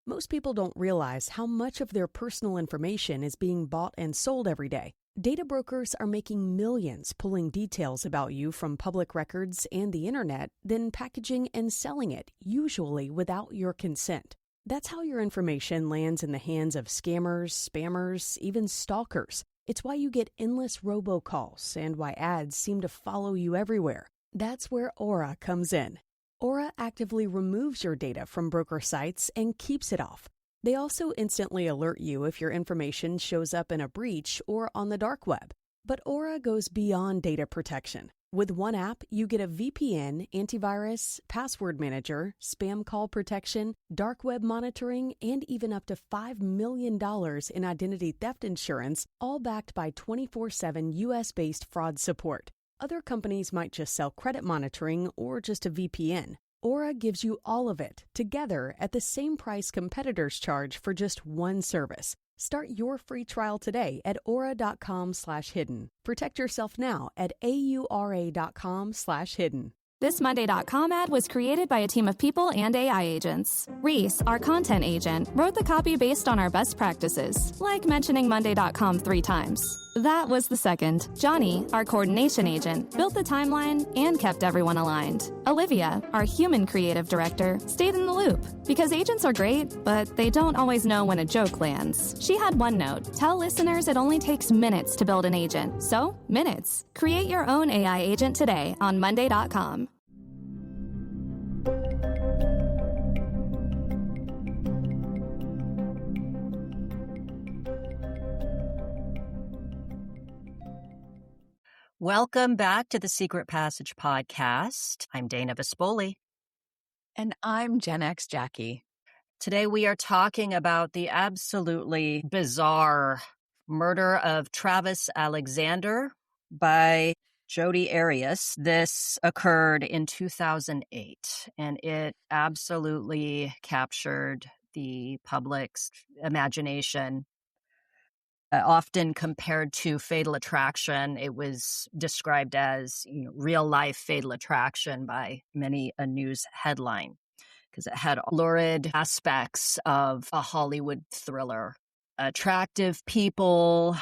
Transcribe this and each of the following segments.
Most people don't realize how much of their personal information is being bought and sold every day. Data brokers are making millions pulling details about you from public records and the internet, then packaging and selling it, usually without your consent. That's how your information lands in the hands of scammers, spammers, even stalkers. It's why you get endless robocalls and why ads seem to follow you everywhere. That's where Aura comes in. Aura actively removes your data from broker sites and keeps it off. They also instantly alert you if your information shows up in a breach or on the dark web. But Aura goes beyond data protection. With one app, you get a VPN, antivirus, password manager, spam call protection, dark web monitoring, and even up to $5 million in identity theft insurance, all backed by 24/7 US-based fraud support. Other companies might just sell credit monitoring or just a VPN. Aura gives you all of it, together at the same price competitors charge for just one service. Start your free trial today at aura.com/hidden. Protect yourself now at aura.com/hidden. This Monday.com ad was created by a team of people and AI agents. Reese, our content agent, wrote the copy based on our best practices, like mentioning Monday.com 3 times. That was the second. Johnny, our coordination agent, built the timeline and kept everyone aligned. Olivia, our human creative director, stayed in the loop. Because agents are great, but they don't always know when a joke lands. She had one note: tell listeners it only takes minutes to build an agent. So, minutes. Create your own AI agent today on Monday.com. Welcome back to the Secret Passage podcast. I'm Dana Vespoli. And I'm Gen X Jacky. Today we are talking about the absolutely bizarre murder of Travis Alexander by Jodi Arias. This occurred in 2008, and it absolutely captured the public's imagination. Often compared to Fatal Attraction, it was described as real-life Fatal Attraction by many a news headline because it had lurid aspects of a Hollywood thriller. Attractive people,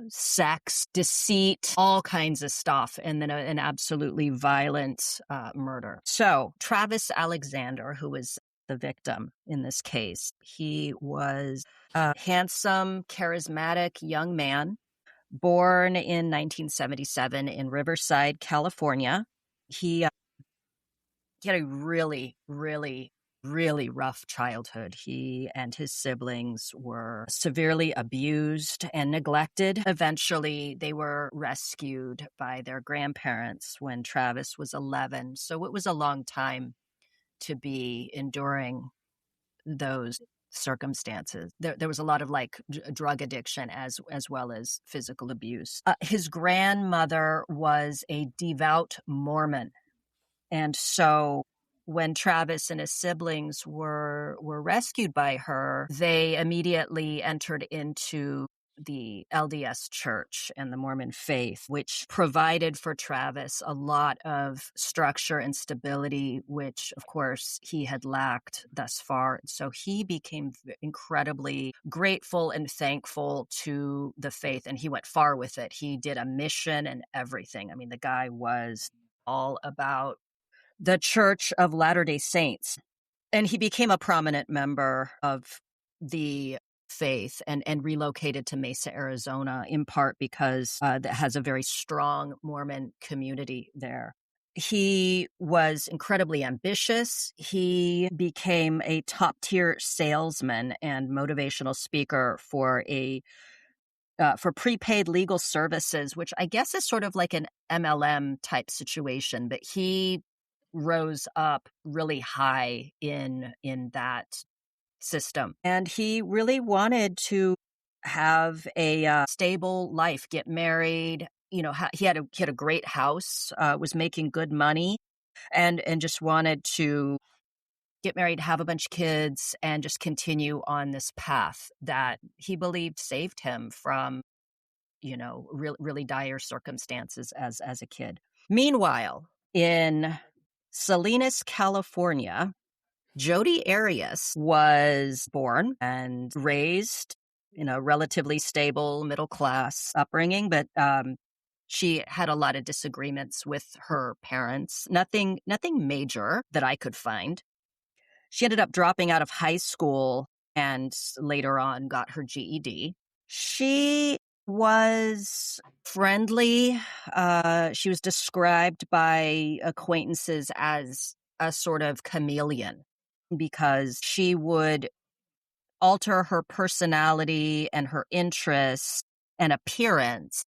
sex, deceit, all kinds of stuff, and then an absolutely violent murder. So Travis Alexander, who was the victim in this case, he was a handsome, charismatic young man born in 1977 in Riverside, California. He had a really, really, really rough childhood. He and his siblings were severely abused and neglected. Eventually, they were rescued by their grandparents when Travis was 11. So it was a long time to be enduring those circumstances. There was a lot of drug addiction as well as physical abuse. His grandmother was a devout Mormon. And so when Travis and his siblings were rescued by her, they immediately entered into the LDS Church and the Mormon faith, which provided for Travis a lot of structure and stability, which, of course, he had lacked thus far. So he became incredibly grateful and thankful to the faith, and he went far with it. He did a mission and everything. I mean, the guy was all about the Church of Latter-day Saints, and he became a prominent member of the faith and relocated to Mesa, Arizona, in part because that has a very strong Mormon community there. He was incredibly ambitious. He became a top-tier salesman and motivational speaker for prepaid legal services, which I guess is sort of like an MLM type situation, but he rose up really high in that system. And he really wanted to have a stable life, get married. He had a great house, was making good money, and just wanted to get married, have a bunch of kids, and just continue on this path that he believed saved him from, really dire circumstances as a kid. Meanwhile, in Salinas, California, Jodi Arias was born and raised in a relatively stable middle class upbringing, but she had a lot of disagreements with her parents. Nothing major that I could find. She ended up dropping out of high school and later on got her GED. She was friendly. She was described by acquaintances as a sort of chameleon because she would alter her personality and her interests and appearance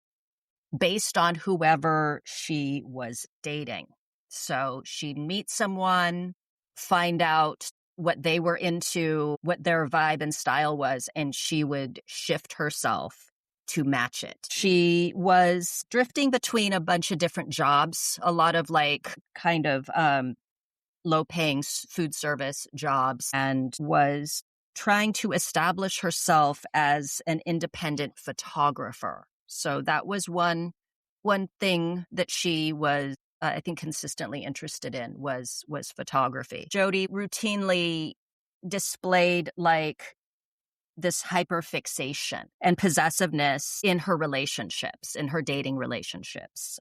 based on whoever she was dating. So she'd meet someone, find out what they were into, what their vibe and style was, and she would shift herself to match it. She was drifting between a bunch of different jobs, a lot of like kind of low-paying food service jobs, and was trying to establish herself as an independent photographer. So that was one thing that she was, I think, consistently interested in was photography. Jodi routinely displayed like this hyperfixation and possessiveness in her relationships, in her dating relationships.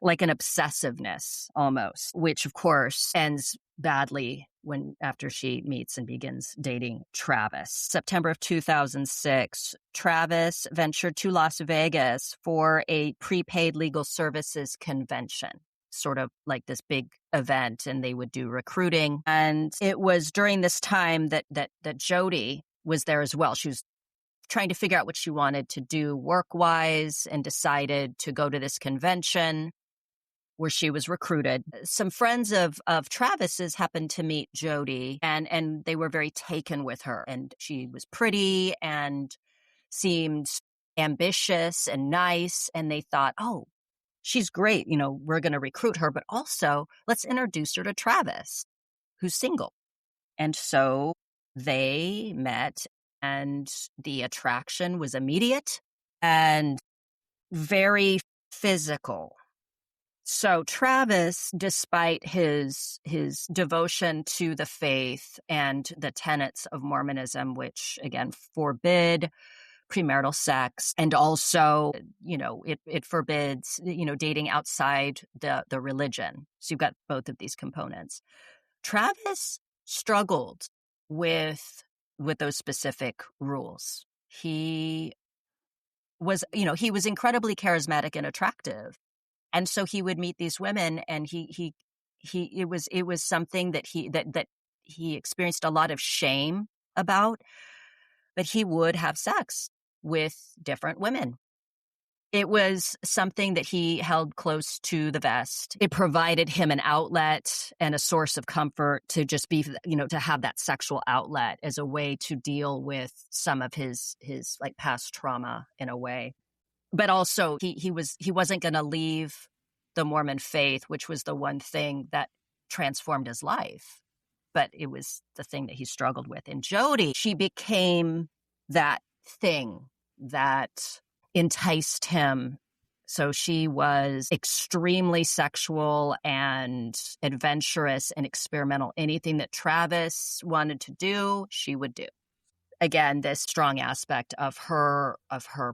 Like an obsessiveness almost, which of course ends badly after she meets and begins dating Travis. September of 2006, Travis ventured to Las Vegas for a prepaid legal services convention, sort of like this big event, and they would do recruiting. And it was during this time that Jodi was there as well. She was trying to figure out what she wanted to do work-wise and decided to go to this convention where she was recruited. Some friends of Travis's happened to meet Jodi, and they were very taken with her. And she was pretty and seemed ambitious and nice. And they thought, oh, she's great. You know, we're going to recruit her, but also let's introduce her to Travis, who's single. And so they met, and the attraction was immediate and very physical. So Travis, despite his devotion to the faith and the tenets of Mormonism, which again forbid premarital sex, and also, you know, it forbids, you know, dating outside the religion. So you've got both of these components. Travis struggled with those specific rules. He was, you know, he was incredibly charismatic and attractive. And so he would meet these women, and it was something that he experienced a lot of shame about, but he would have sex with different women. It was something that he held close to the vest. It provided him an outlet and a source of comfort to just be, you know, to have that sexual outlet as a way to deal with some of his like past trauma in a way. But also he wasn't going to leave the Mormon faith, which was the one thing that transformed his life. But it was the thing that he struggled with. And Jodi, she became that thing that enticed him. So she was extremely sexual and adventurous and experimental. Anything that Travis wanted to do, she would do. Again, this strong aspect of her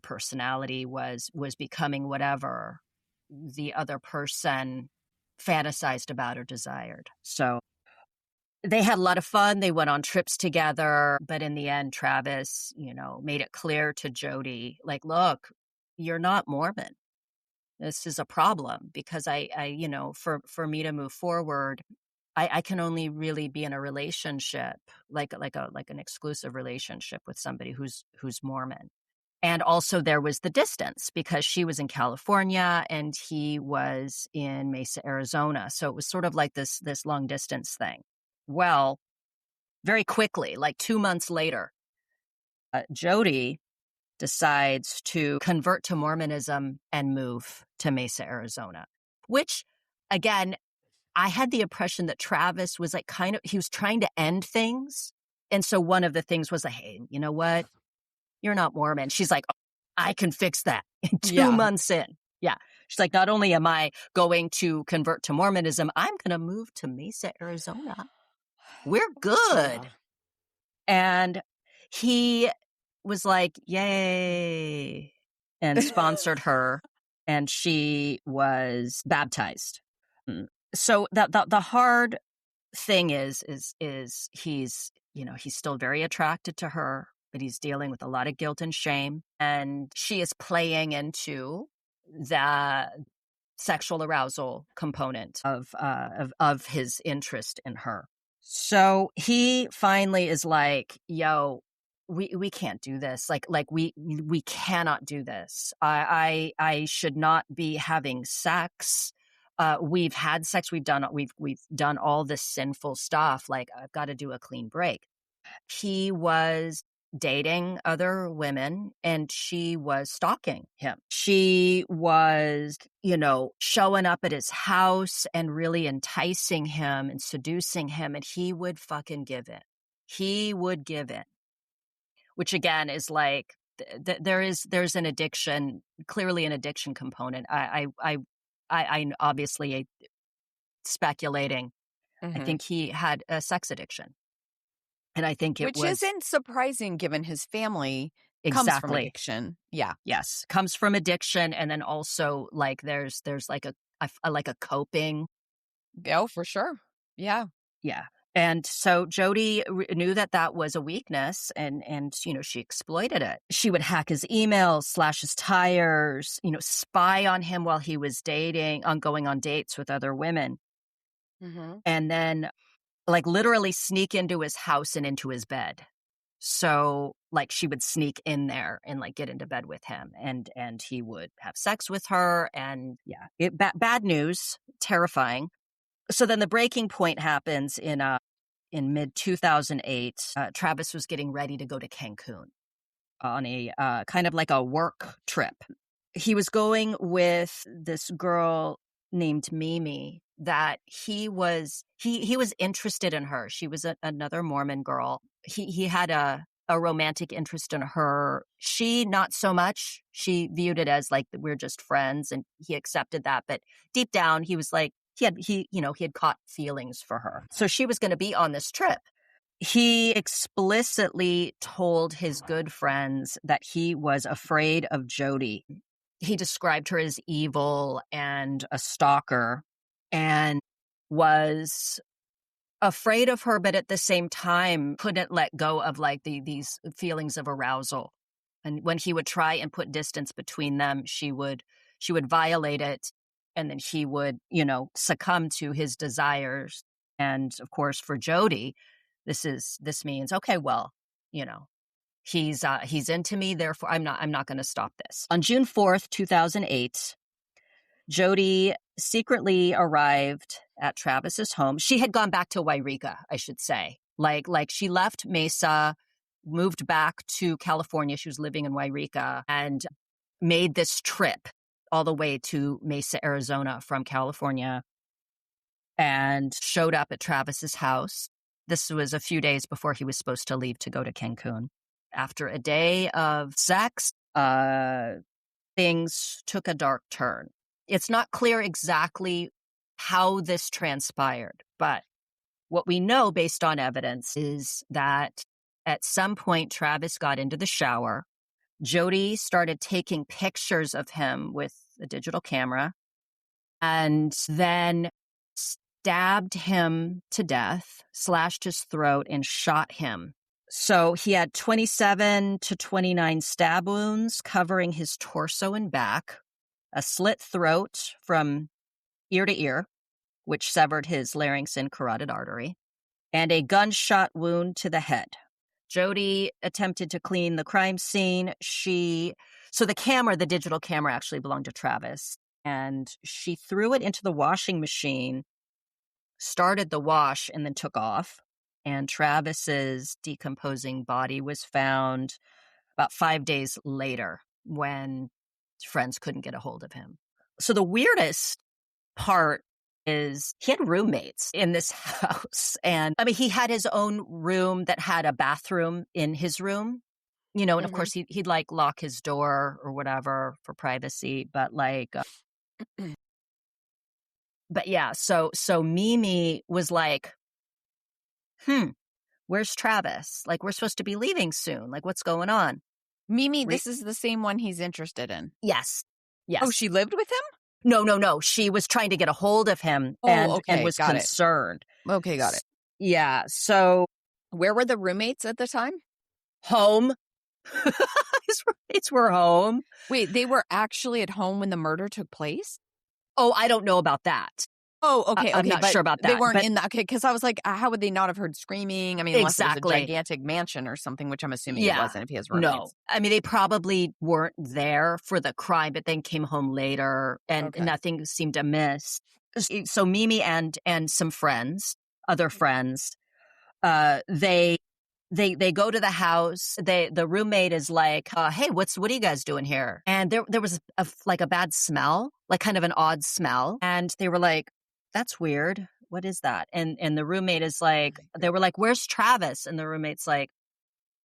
personality was becoming whatever the other person fantasized about or desired. So they had a lot of fun. They went on trips together, but in the end, Travis, you know, made it clear to Jodi, like, look, you're not Mormon. This is a problem because I you know, for me to move forward, I can only really be in a relationship, like an exclusive relationship with somebody who's Mormon. And also there was the distance because she was in California and he was in Mesa, Arizona. So it was sort of like this long distance thing. Well, very quickly, like 2 months later, Jodi decides to convert to Mormonism and move to Mesa, Arizona, which again, I had the impression that Travis was like he was trying to end things. And so one of the things was like, hey, you know what? You're not Mormon. She's like, oh, I can fix that in 2 months in. Yeah. She's like, not only am I going to convert to Mormonism, I'm going to move to Mesa, Arizona. We're good. Yeah. And he was like, yay, and sponsored her, and she was baptized. So the hard thing is he's, he's still very attracted to her, but he's dealing with a lot of guilt and shame, and she is playing into the sexual arousal component of his interest in her. So he finally is like, yo, we can't do this. Like we cannot do this. I should not be having sex. We've had sex. We've done all this sinful stuff. Like, I've got to do a clean break. He was dating other women and she was stalking him. She was, showing up at his house and really enticing him and seducing him, and he would fucking give in. He would give in, which again is like, there's an addiction, clearly an addiction component. I obviously speculating. I think he had a sex addiction. And I think Which isn't surprising given his family comes from addiction. Yeah. Yes. Comes from addiction. And then also like there's like a coping. Oh, for sure. Yeah. Yeah. And so Jodi knew that was a weakness, and she exploited it. She would hack his emails, slash his tires, spy on him while he was going on dates with other women. And then like literally sneak into his house and into his bed. So like she would sneak in there and like get into bed with him, and he would have sex with her, and bad news, terrifying. So then the breaking point happens in mid 2008. Travis was getting ready to go to Cancun on a kind of like a work trip. He was going with this girl named Mimi that he was interested in her. She was another Mormon girl. He had a romantic interest in her. She not so much. She viewed it as like we're just friends, and he accepted that. But deep down, he was like he had caught feelings for her. So she was going to be on this trip. He explicitly told his good friends that he was afraid of Jodi. He described her as evil and a stalker, and was afraid of her, but at the same time couldn't let go of like these feelings of arousal. And when he would try and put distance between them, she would violate it, and then he would, succumb to his desires. And of course, for Jodi, this means, okay, well, he's into me, therefore I'm not going to stop this. On June 4th, 2008, Jodi secretly arrived at Travis's home. She had gone back to Wairika, I should say. Like she left Mesa, moved back to California. She was living in Wairika and made this trip all the way to Mesa, Arizona from California, and showed up at Travis's house. This was a few days before he was supposed to leave to go to Cancun. After a day of sex, things took a dark turn. It's not clear exactly how this transpired, but what we know based on evidence is that at some point Travis got into the shower. Jodi started taking pictures of him with a digital camera, and then stabbed him to death, slashed his throat, and shot him. So he had 27 to 29 stab wounds covering his torso and back, a slit throat from ear to ear, which severed his larynx and carotid artery, and a gunshot wound to the head. Jodi attempted to clean the crime scene. So the digital camera actually belonged to Travis, and she threw it into the washing machine, started the wash, and then took off. And Travis's decomposing body was found about 5 days later when friends couldn't get a hold of him. So the weirdest part is he had roommates in this house. And I mean, he had his own room that had a bathroom in his room, and of course he'd like lock his door or whatever for privacy. But like, but yeah, so Mimi was like where's Travis? Like, we're supposed to be leaving soon. Like, what's going on? Mimi, this is the same one he's interested in. Yes. Oh, she lived with him? No. She was trying to get a hold of him and was concerned. Okay, got it. Yeah. So where were the roommates at the time? Home. His roommates were home. Wait, they were actually at home when the murder took place? Oh, I don't know about that. Oh, okay. I'm not sure about that. They weren't in that. Okay, because I was like, how would they not have heard screaming? I mean, unless it was a gigantic mansion or something, which I'm assuming it wasn't if he has roommates. No. I mean, they probably weren't there for the crime, but then came home later and nothing seemed amiss. So Mimi and some friends, other friends, they go to the house. The roommate is like, hey, what are you guys doing here? And there was a bad smell, like kind of an odd smell. And they were like, that's weird. What is that? And the roommate is like, they were like, where's Travis? And the roommate's like,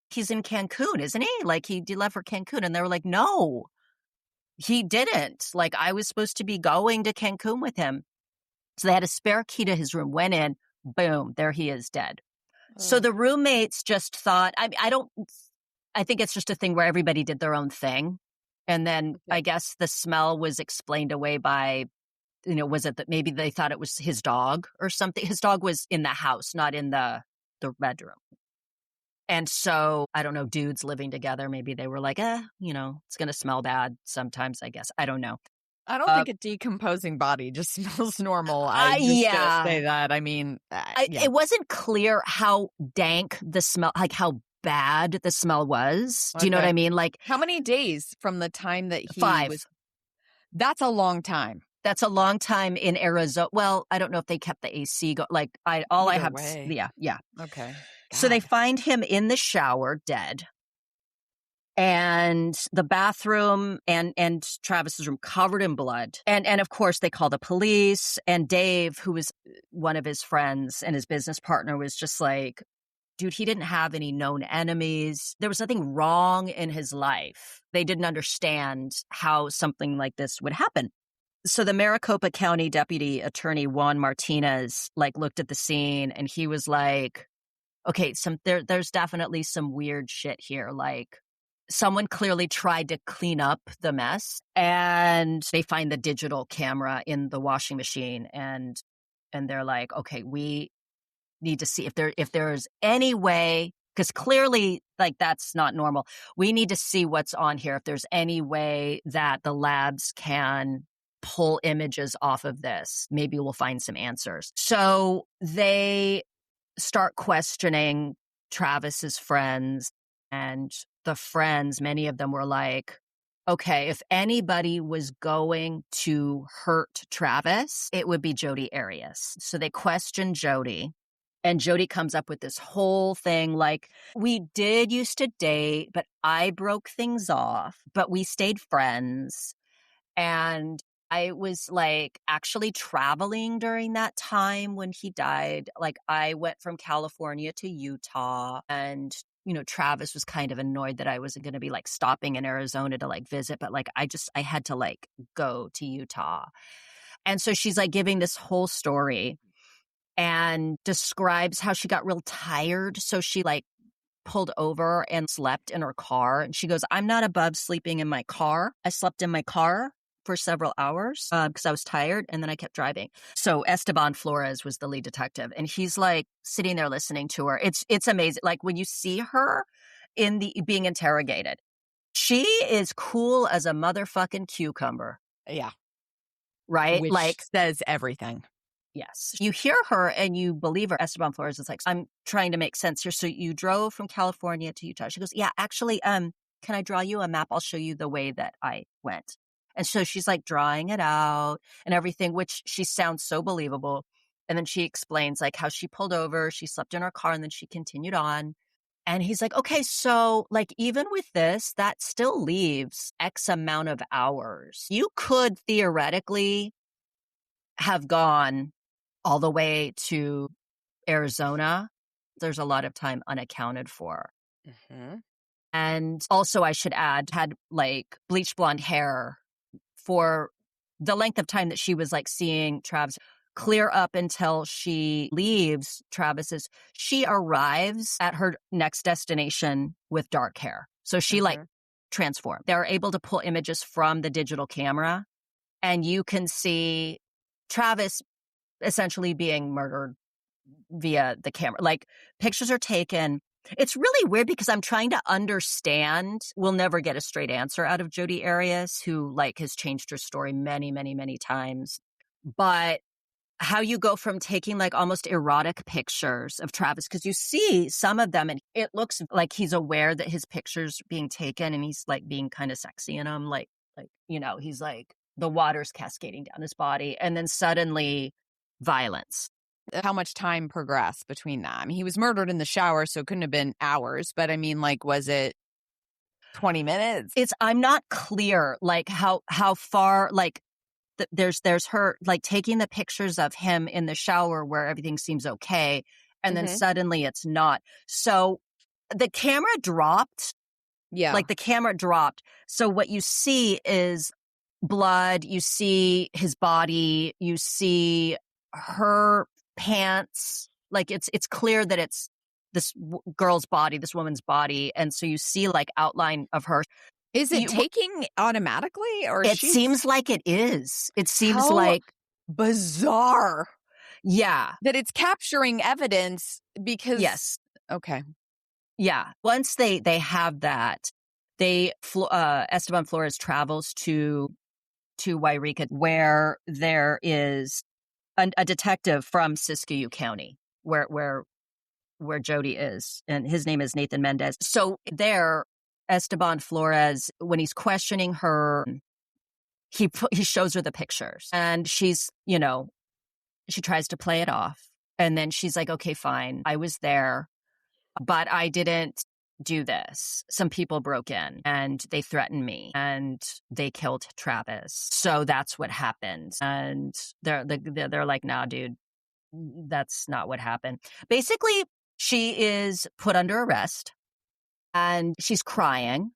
he's in Cancun, isn't he? Like he left for Cancun. And they were like, no, he didn't. Like I was supposed to be going to Cancun with him. So they had a spare key to his room, went in, boom, there he is dead. So the roommates just thought, I think it's just a thing where everybody did their own thing. And then I guess the smell was explained away by, was it that maybe they thought it was his dog or something? His dog was in the house, not in the bedroom. And so, I don't know, dudes living together, maybe they were like, it's going to smell bad sometimes, I guess. I don't know. I don't think a decomposing body just smells normal. I just say that. I mean, it wasn't clear how dank the smell, like how bad the smell was. Do you know what I mean? Like how many days from the time that he 5 was? That's a long time. That's a long time in Arizona. Well, I don't know if they kept the AC go. Like I have. Yeah. Okay. So they find him in the shower, dead. And the bathroom and Travis's room covered in blood. And of course they call the police. And Dave, who was one of his friends and his business partner, was just like, dude, he didn't have any known enemies. There was nothing wrong in his life. They didn't understand how something like this would happen. So the Maricopa County Deputy Attorney Juan Martinez looked at the scene and he was like, okay, there's definitely some weird shit here. Like someone clearly tried to clean up the mess and they find the digital camera in the washing machine and they're like, okay, we need to see if there's any way, because clearly that's not normal. We need to see what's on here. If there's any way that the labs can pull images off of this, maybe we'll find some answers. So they start questioning Travis's friends, and the friends, many of them were like, okay, if anybody was going to hurt Travis, it would be Jodi Arias. So they question Jodi, and Jodi comes up with this whole thing like, we did used to date, but I broke things off, but we stayed friends. And I was actually traveling during that time when he died. Like I went from California to Utah and, Travis was kind of annoyed that I wasn't going to be stopping in Arizona to visit, but I had to go to Utah. And so she's giving this whole story and describes how she got real tired. So she pulled over and slept in her car. And she goes, I'm not above sleeping in my car. I slept in my car for several hours because I was tired, and then I kept driving. So Esteban Flores was the lead detective, and he's sitting there listening to her. It's amazing. When you see her being interrogated, she is cool as a motherfucking cucumber. Yeah. Right? Which says everything. Yes. You hear her and you believe her. Esteban Flores is I'm trying to make sense here. So you drove from California to Utah. She goes, yeah, actually, can I draw you a map? I'll show you the way that I went. And so she's drawing it out and everything, which she sounds so believable. And then she explains how she pulled over, she slept in her car, and then she continued on. And he's like, okay, so even with this, that still leaves X amount of hours. You could theoretically have gone all the way to Arizona. There's a lot of time unaccounted for. Mm-hmm. And also I should add, had bleach blonde hair for the length of time that she was seeing Travis. clear up until she leaves Travis's. She arrives at her next destination with dark hair. So she transformed. They're able to pull images from the digital camera, and you can see Travis essentially being murdered via the camera. Like, pictures are taken. It's really weird because I'm trying to understand. We'll never get a straight answer out of Jodi Arias, who like has changed her story many, many, many times. But how you go from taking like almost erotic pictures of Travis, because you see some of them and it looks like he's aware that his picture's being taken and he's like being kind of sexy in them. Like, you know, he's like the water's cascading down his body, and then suddenly violence. How much time progressed between that? I mean, he was murdered in the shower, so it couldn't have been hours. But I mean, like, was it 20 minutes? I'm not clear, like how far, like there's her like taking the pictures of him in the shower where everything seems okay, and then suddenly it's not. So the camera dropped. Yeah, like the camera dropped. So what you see is blood. You see his body. You see her pants. Like it's clear that it's this girl's body, this woman's body, and so you see like outline of her. Is it taking automatically, or it seems like it is? It seems like bizarre. Yeah, that it's capturing evidence because okay, yeah. Once they have that, Esteban Flores travels to Wairika, where there is a detective from Siskiyou County, where Jodi is, and his name is Nathan Mendez. So there, Esteban Flores, when he's questioning her, he shows her the pictures, and she's, you know, she tries to play it off, and then she's like, okay, fine, I was there, but I didn't do this. Some people broke in and they threatened me and they killed Travis. So that's what happened. And they're like, nah, dude, that's not what happened. Basically, she is put under arrest and she's crying.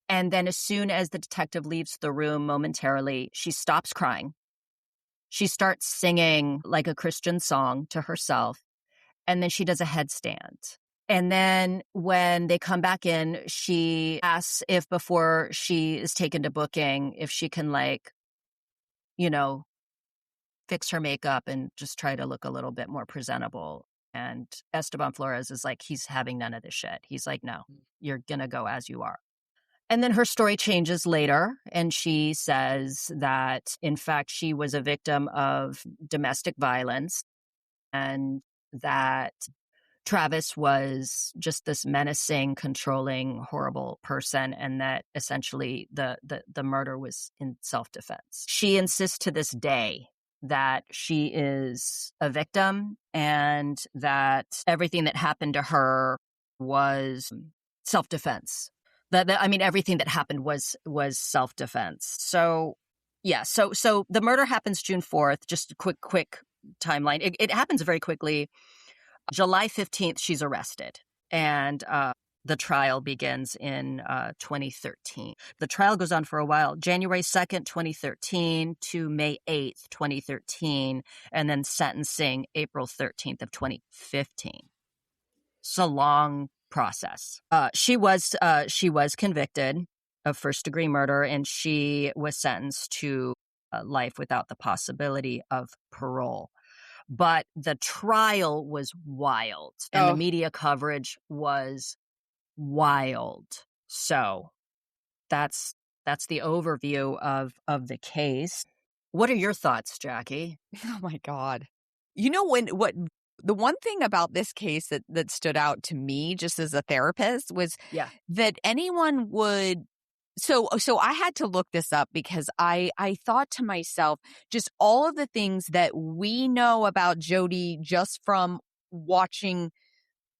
And then as soon as the detective leaves the room momentarily, she stops crying. She starts singing like a Christian song to herself. And then she does a headstand. And then when they come back in, she asks if before she is taken to booking, if she can, like, you know, fix her makeup and just try to look a little bit more presentable. And Esteban Flores is like, he's having none of this shit. He's like, no, you're going to go as you are. And then her story changes later. And she says that, in fact, she was a victim of domestic violence and that Travis was just this menacing, controlling, horrible person, and that essentially the murder was in self-defense. She insists to this day that she is a victim and that everything that happened to her was self-defense. I mean, everything that happened was self-defense. So, yeah. So the murder happens June 4th. Just a quick timeline. It happens very quickly. July 15th, she's arrested, and the trial begins in 2013. The trial goes on for a while, January 2nd, 2013 to May 8th, 2013, and then sentencing April 13th of 2015. It's a long process. She was convicted of first-degree murder, and she was sentenced to life without the possibility of parole. But the trial was wild, and the media coverage was wild. So that's the overview of the case. What are your thoughts, Jackie? Oh my God. You know, the one thing about this case that stood out to me just as a therapist was that anyone would. So I had to look this up because I thought to myself, just all of the things that we know about Jodi just from watching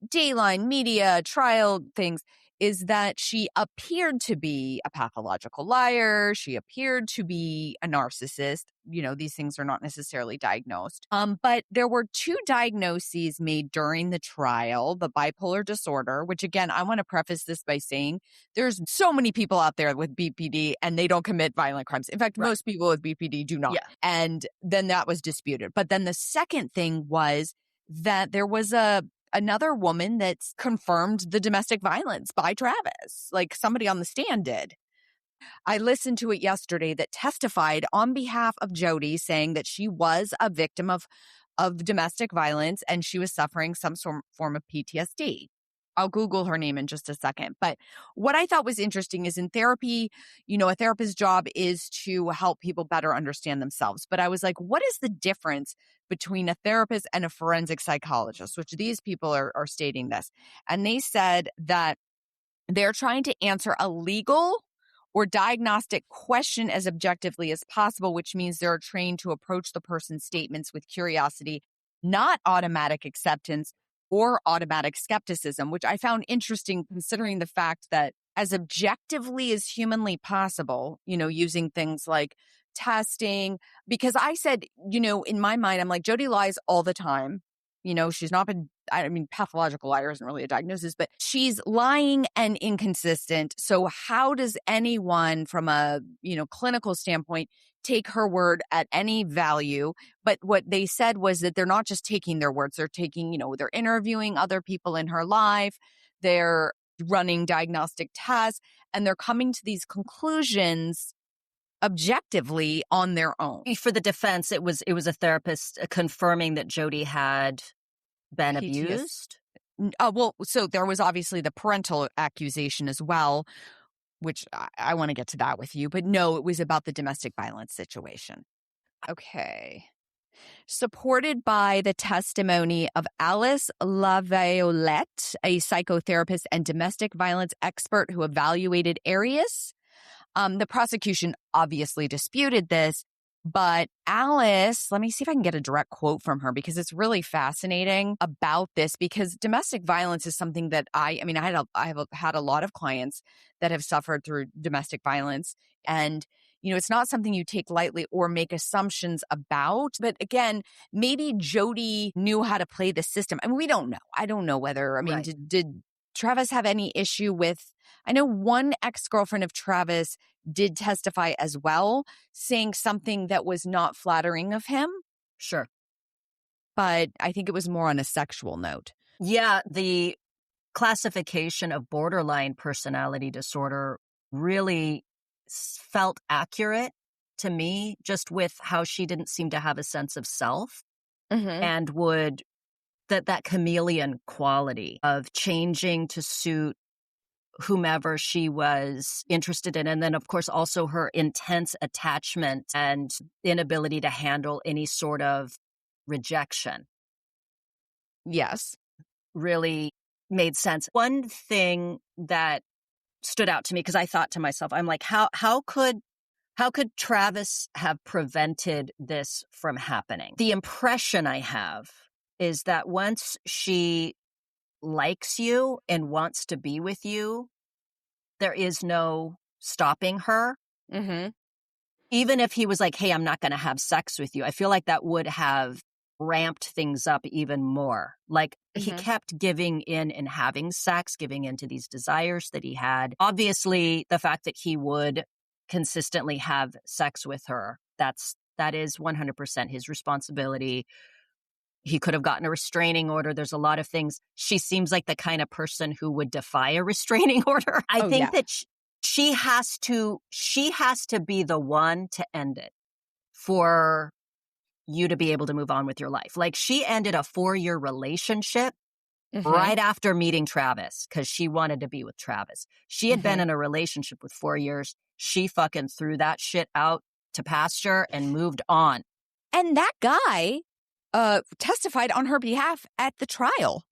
Dayline media, trial things, is that she appeared to be a pathological liar. She appeared to be a narcissist. You know, these things are not necessarily diagnosed. But there were 2 diagnoses made during the trial, the bipolar disorder, which again, I want to preface this by saying there's so many people out there with BPD and they don't commit violent crimes. In fact, most people with BPD do not. Yeah. And then that was disputed. But then the second thing was that there was another woman that's confirmed the domestic violence by Travis, like somebody on the stand did. I listened to it yesterday that testified on behalf of Jodi saying that she was a victim of domestic violence and she was suffering some form of PTSD. I'll Google her name in just a second. But what I thought was interesting is in therapy, you know, a therapist's job is to help people better understand themselves. But I was like, what is the difference between a therapist and a forensic psychologist, which these people are stating this. And they said that they're trying to answer a legal or diagnostic question as objectively as possible, which means they're trained to approach the person's statements with curiosity, not automatic acceptance or automatic skepticism, which I found interesting considering the fact that as objectively as humanly possible, you know, using things like testing, because I said, you know, in my mind, I'm like, Jodi lies all the time. You know, she's not been, I mean, pathological liar isn't really a diagnosis, but she's lying and inconsistent. So how does anyone from a, you know, clinical standpoint take her word at any value? But what they said was that they're not just taking their words, they're taking, you know, they're interviewing other people in her life, they're running diagnostic tests, and they're coming to these conclusions objectively on their own. For the defense, it was a therapist confirming that Jodi had been abused. Well, so there was obviously the parental accusation as well, which I want to get to that with you. But no, it was about the domestic violence situation. Okay. Supported by the testimony of Alice LaViolette, a psychotherapist and domestic violence expert who evaluated Arias. The prosecution obviously disputed this, but Alice, let me see if I can get a direct quote from her because it's really fascinating about this, because domestic violence is something that I have had a lot of clients that have suffered through domestic violence, and you know, it's not something you take lightly or make assumptions about. But again, maybe Jodi knew how to play the system. I mean, we don't know. I don't know whether, I mean, right. Did Travis have any issue with, I know one ex-girlfriend of Travis did testify as well, saying something that was not flattering of him. Sure. But I think it was more on a sexual note. Yeah, the classification of borderline personality disorder really felt accurate to me, just with how she didn't seem to have a sense of self, and would that chameleon quality of changing to suit whomever she was interested in. And then, of course, also her intense attachment and inability to handle any sort of rejection. Yes. Really made sense. One thing that stood out to me, because I thought to myself, I'm like, how could Travis have prevented this from happening? The impression I have is that once she likes you and wants to be with you, there is no stopping her. Mm-hmm. Even if he was like, hey, I'm not going to have sex with you, I feel like that would have ramped things up even more. Like he kept giving in and having sex, giving into these desires that he had. Obviously, the fact that he would consistently have sex with her, that is 100% his responsibility. He could have gotten a restraining order. There's a lot of things. She seems like the kind of person who would defy a restraining order. I think that she has to be the one to end it for you to be able to move on with your life. Like, she ended a 4-year relationship right after meeting Travis because she wanted to be with Travis. She had been in a relationship with 4 years. She fucking threw that shit out to pasture and moved on. And that guy testified on her behalf at the trial.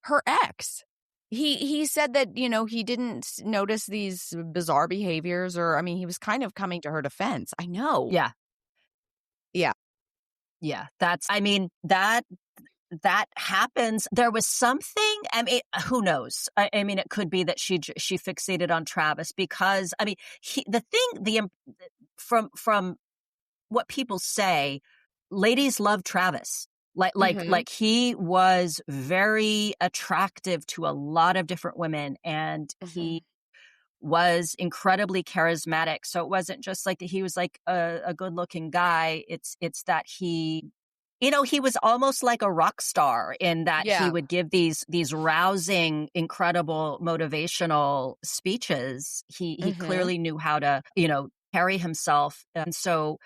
Her ex. He said that, you know, he didn't notice these bizarre behaviors, or, I mean, he was kind of coming to her defense. I know. Yeah. Yeah. Yeah. That's, I mean, that that happens. There was something, I mean, who knows? I mean, it could be that she fixated on Travis because, I mean, from what people say, ladies love Travis. Like he was very attractive to a lot of different women, and he was incredibly charismatic. So it wasn't just like that he was like a good looking guy. It's that he, you know, he was almost like a rock star in that he would give these rousing, incredible, motivational speeches. He clearly knew how to, you know, carry himself. And so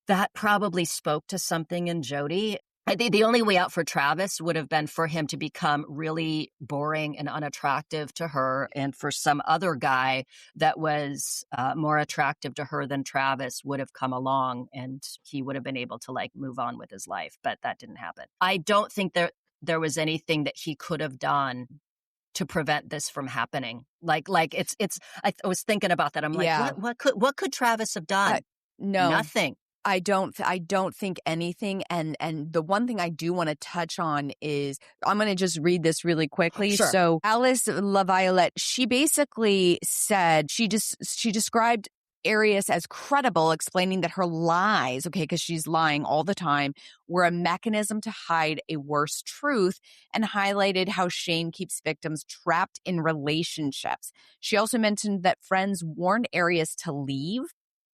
that probably spoke to something in Jodi. I think the only way out for Travis would have been for him to become really boring and unattractive to her, and for some other guy that was more attractive to her than Travis would have come along, and he would have been able to like move on with his life. But that didn't happen. I don't think there was anything that he could have done to prevent this from happening. Like it's. I was thinking about that. I'm like, what could Travis have done? No, nothing. I don't think anything. And the one thing I do want to touch on is, I'm going to just read this really quickly. Sure. So Alice LaViolette, she basically said, she described Arias as credible, explaining that her lies, because she's lying all the time, were a mechanism to hide a worse truth, and highlighted how shame keeps victims trapped in relationships. She also mentioned that friends warned Arias to leave,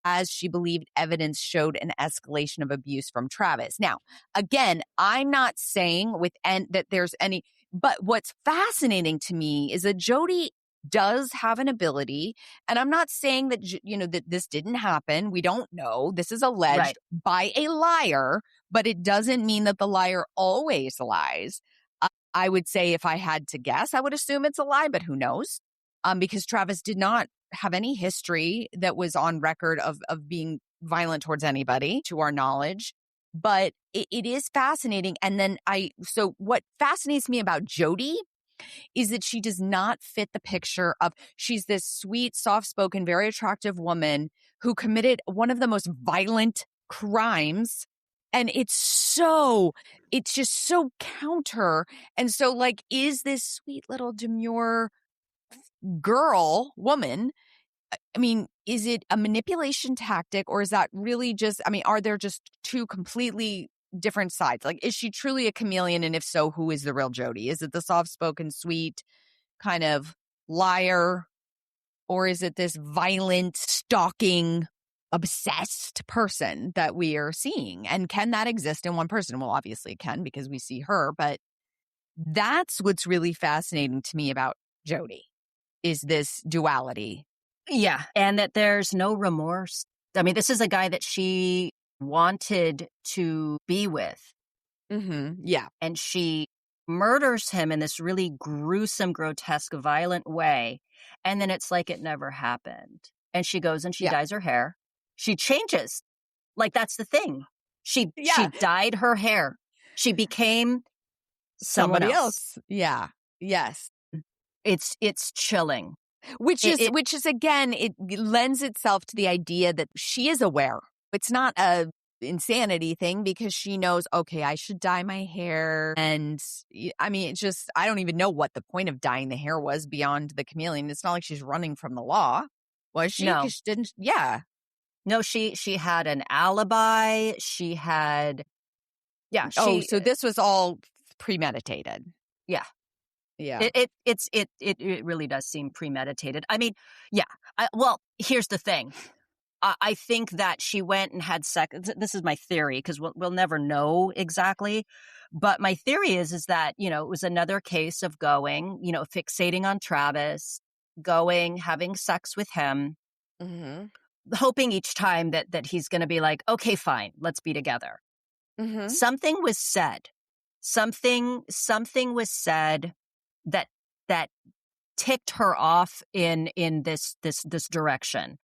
as she believed evidence showed an escalation of abuse from Travis. Now, again, I'm not saying that there's any, but what's fascinating to me is that Jodi does have an ability, and I'm not saying that, that this didn't happen. We don't know. This is alleged by a liar, but it doesn't mean that the liar always lies. I would say, if I had to guess, I would assume it's a lie, but who knows? Because Travis did not have any history that was on record of being violent towards anybody, to our knowledge. But it is fascinating. And then so what fascinates me about Jodi is that she does not fit the picture of, she's this sweet, soft-spoken, very attractive woman who committed one of the most violent crimes. And it's just so counter. And so, like, is this sweet little demure woman, I mean, is it a manipulation tactic, or is that really just, I mean, are there just two completely different sides? Like, is she truly a chameleon? And if so, who is the real Jodi? Is it the soft-spoken, sweet kind of liar? Or is it this violent, stalking, obsessed person that we are seeing? And can that exist in one person? Well, obviously it can, because we see her. But that's what's really fascinating to me about Jodi, is this duality. Yeah. And that there's no remorse. I mean, this is a guy that she wanted to be with. Yeah. And she murders him in this really gruesome, grotesque, violent way. And then it's like it never happened. And she goes and she dyes her hair. She changes. Like, that's the thing. She dyed her hair. She became somebody else. Yeah. Yes. It's chilling. Which is again, it lends itself to the idea that she is aware. It's not a insanity thing, because she knows, okay, I should dye my hair. And I mean, it's just, I don't even know what the point of dyeing the hair was beyond the chameleon. It's not like she's running from the law, was she? No. 'Cause she didn't. Yeah. No, she had an alibi. She had, so this was all premeditated. Yeah. Yeah. It really does seem premeditated. I mean, yeah. Well, here's the thing. I think that she went and had sex. This is my theory, because we'll never know exactly. But my theory is that, it was another case of going, fixating on Travis, having sex with him, hoping each time that he's going to be like, okay, fine, let's be together. Something was said. Something was said that ticked her off in this direction.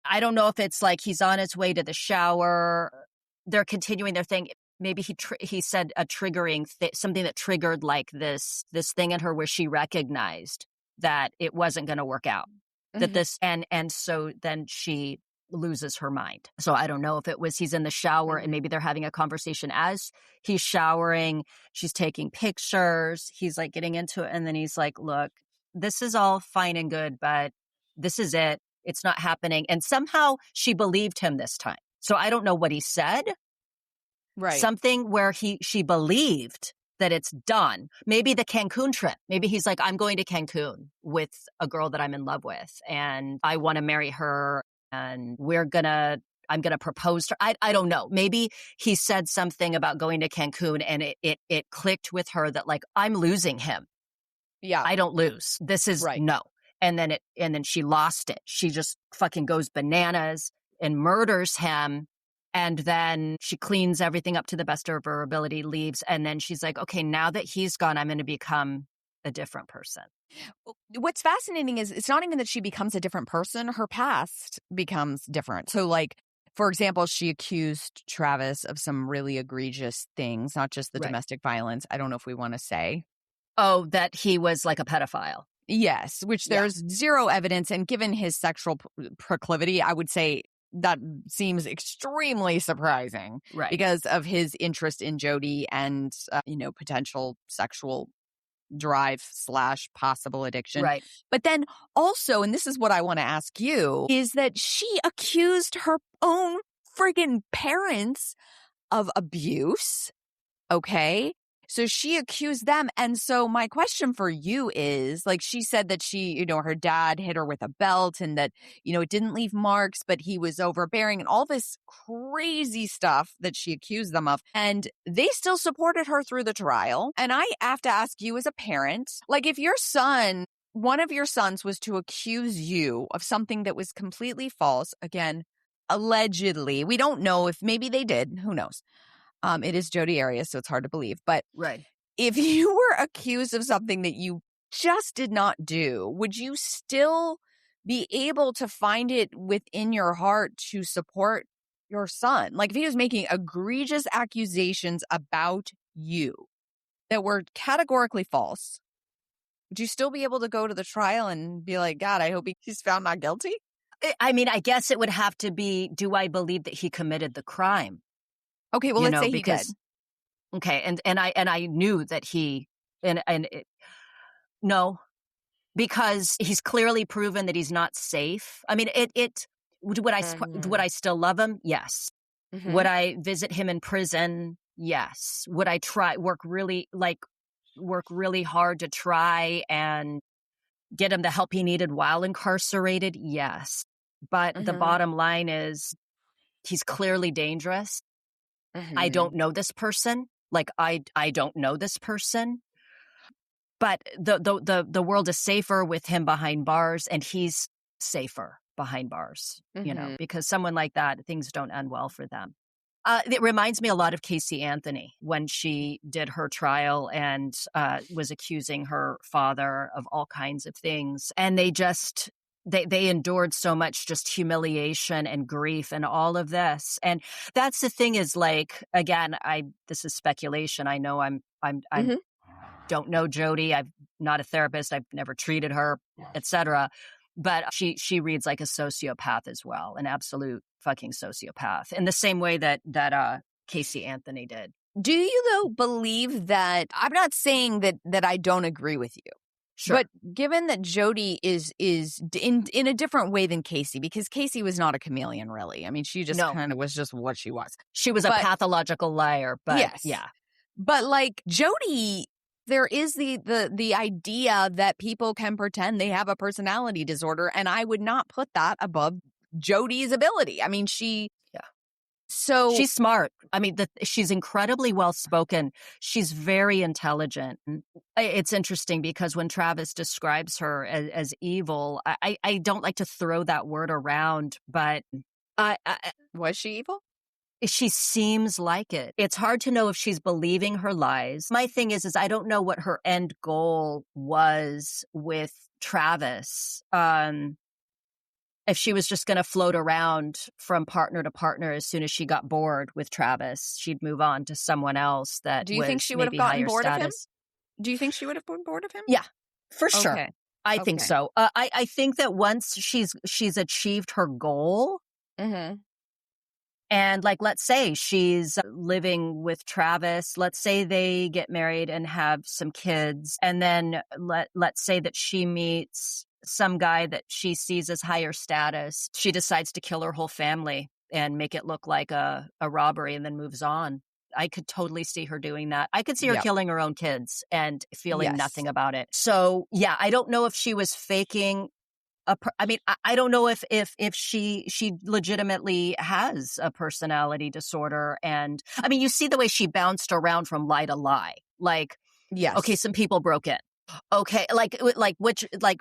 I don't know if it's like he's on his way to the shower. They're continuing their thing. Maybe he said a triggering something that triggered like this thing in her where she recognized that it wasn't going to work out. That this and so then she loses her mind. So I don't know if it was he's in the shower and maybe they're having a conversation as he's showering. She's taking pictures. He's like getting into it. And then he's like, look, this is all fine and good, but this is it. It's not happening. And somehow she believed him this time. So I don't know what he said. Right. Something where she believed that it's done. Maybe the Cancun trip. Maybe he's like, I'm going to Cancun with a girl that I'm in love with and I want to marry her and I'm going to propose to her. I don't know. Maybe he said something about going to Cancun and it clicked with her that like, I'm losing him. Yeah. I don't lose. This is no. And then she lost it. She just fucking goes bananas and murders him. And then she cleans everything up to the best of her ability, leaves. And then she's like, okay, now that he's gone, I'm going to become a different person. What's fascinating is it's not even that she becomes a different person. Her past becomes different. So like, for example, she accused Travis of some really egregious things, not just the domestic violence. I don't know if we want to say. Oh, that he was like a pedophile. Yes, which there's zero evidence. And given his sexual proclivity, I would say that seems extremely surprising because of his interest in Jodi and, potential sexual drive / possible addiction. Right. But then also, and this is what I want to ask you, is that she accused her own friggin' parents of abuse. Okay. So she accused them. And so my question for you is, like, she said that she, her dad hit her with a belt and that, it didn't leave marks, but he was overbearing and all this crazy stuff that she accused them of. And they still supported her through the trial. And I have to ask you as a parent, like, if one of your sons was to accuse you of something that was completely false, again, allegedly, we don't know if maybe they did, who knows? It is Jodi Arias, so it's hard to believe. But if you were accused of something that you just did not do, would you still be able to find it within your heart to support your son? Like if he was making egregious accusations about you that were categorically false, would you still be able to go to the trial and be like, God, I hope he's found not guilty? I mean, I guess it would have to be, do I believe that he committed the crime? Okay, well, let's say he did. Okay, and I knew that he no, because he's clearly proven that he's not safe. I mean, would I still love him? Yes. Mm-hmm. Would I visit him in prison? Yes. Would I work really hard to try and get him the help he needed while incarcerated? Yes. But the bottom line is he's clearly dangerous. I don't know this person. Like I don't know this person, but the world is safer with him behind bars, and he's safer behind bars. Because someone like that, things don't end well for them. It reminds me a lot of Casey Anthony when she did her trial and was accusing her father of all kinds of things, and they endured so much just humiliation and grief and all of this. And that's the thing is like, again, this is speculation. I know I don't know Jodi. I'm not a therapist. I've never treated her, etc. But she reads like a sociopath as well, an absolute fucking sociopath in the same way that Casey Anthony did. Do you though believe that, I'm not saying that I don't agree with you. Sure. But given that Jodi is in a different way than Casey, because Casey was not a chameleon, really. I mean, she just kind of was just what she was. She was a pathological liar, but yeah. But like Jodi, there is the idea that people can pretend they have a personality disorder, and I would not put that above Jodi's ability. I mean, So she's smart. I mean, she's incredibly well-spoken. She's very intelligent. It's interesting because when Travis describes her as evil, I don't like to throw that word around, but was she evil? She seems like it. It's hard to know if she's believing her lies. My thing is I don't know what her end goal was with Travis. If she was just going to float around from partner to partner as soon as she got bored with Travis, she'd move on to someone else that Do you think she would have gotten bored of him? Do you think she would have gotten bored of him? Yeah, for sure. Okay. I think so. I think that once she's achieved her goal, Mm-hmm. And like, let's say she's living with Travis. Let's say they get married and have some kids. And then let's say that she meets some guy that she sees as higher status. She decides to kill her whole family and make it look like a robbery and then moves on. I could totally see her doing that. I could see her killing her own kids and feeling nothing about it. So yeah, I don't know if she was faking I don't know if she legitimately has a personality disorder. And I mean, you see the way she bounced around from lie to lie. Like, yes, okay, some people broke in. Okay,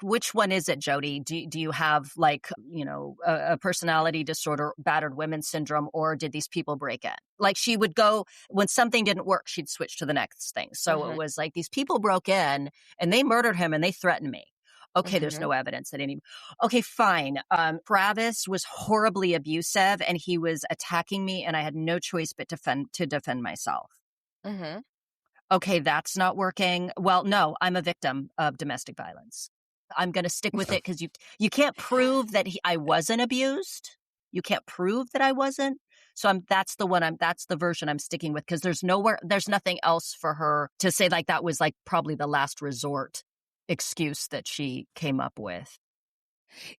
which one is it, Jodi? Do you have like, you know, a personality disorder, battered women syndrome, or did these people break in? Like, she would go when something didn't work, she'd switch to the next thing. So it was like these people broke in and they murdered him and they threatened me. Okay, there's no evidence that any. Okay, fine. Travis was horribly abusive and he was attacking me, and I had no choice but to defend myself. Mm-hmm. Okay, that's not working. Well, no, I'm a victim of domestic violence. I'm going to stick with it because you can't prove that I wasn't abused. You can't prove that I wasn't. So that's the version I'm sticking with, because there's nothing else for her to say. Like, that was like probably the last resort excuse that she came up with.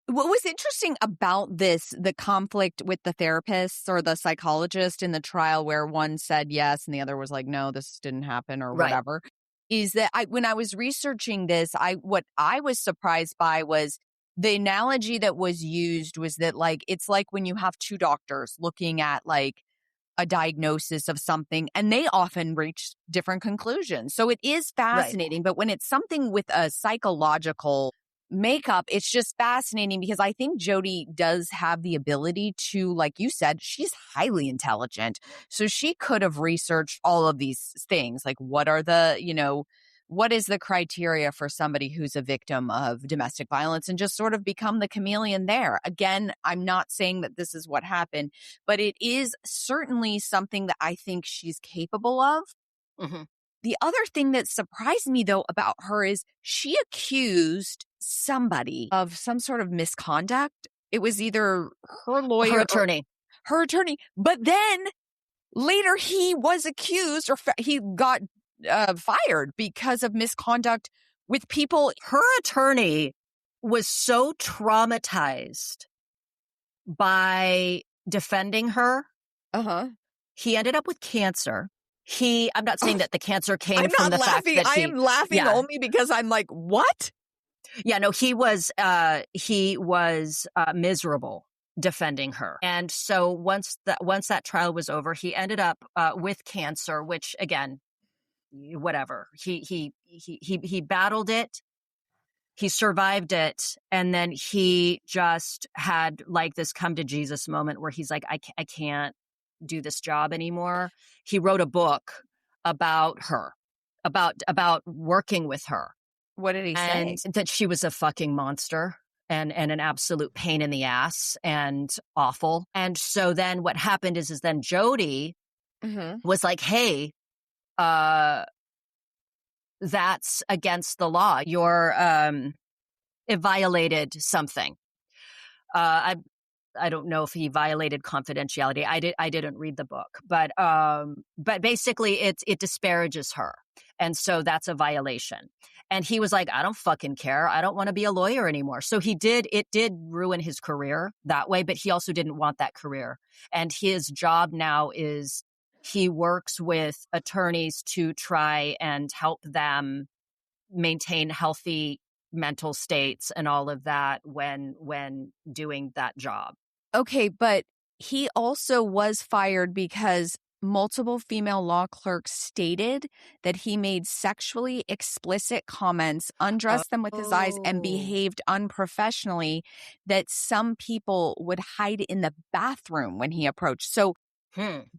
What was interesting about this, the conflict with the therapists or the psychologist in the trial, where one said yes and the other was like, no, this didn't happen or whatever, is that when I was researching this, what I was surprised by was the analogy that was used was that, like, it's like when you have two doctors looking at like a diagnosis of something, and they often reach different conclusions. So it is fascinating. But when it's something with a psychological makeup, it's just fascinating because I think Jodi does have the ability to, like you said, she's highly intelligent. So she could have researched all of these things. Like, what are what is the criteria for somebody who's a victim of domestic violence, and just sort of become the chameleon there. Again, I'm not saying that this is what happened, but it is certainly something that I think she's capable of. Mm-hmm. The other thing that surprised me, though, about her is she accused somebody of some sort of misconduct. It was either her lawyer, her attorney. But then later he was accused, or he got fired because of misconduct with people. Her attorney was so traumatized by defending her. He ended up with cancer. I'm not saying that the cancer came from the fact that I am laughing only because I'm like, what? Yeah, no, he was miserable defending her. And so once that trial was over, he ended up with cancer, which, again, whatever. He battled it. He survived it. And then he just had like this come to Jesus moment where he's like, I can't do this job anymore. He wrote a book about her, about working with her. What did he say? And that she was a fucking monster and an absolute pain in the ass and awful. And so then what happened is then Jodi was like, hey, that's against the law. It violated something. I don't know if he violated confidentiality. I didn't read the book, but basically it disparages her. And so that's a violation. And he was like, I don't fucking care. I don't want to be a lawyer anymore. So it did ruin his career that way, but he also didn't want that career. And his job now is he works with attorneys to try and help them maintain healthy mental states and all of that when doing that job. Okay, but he also was fired because multiple female law clerks stated that he made sexually explicit comments, undressed them with his eyes, and behaved unprofessionally, that some people would hide in the bathroom when he approached. So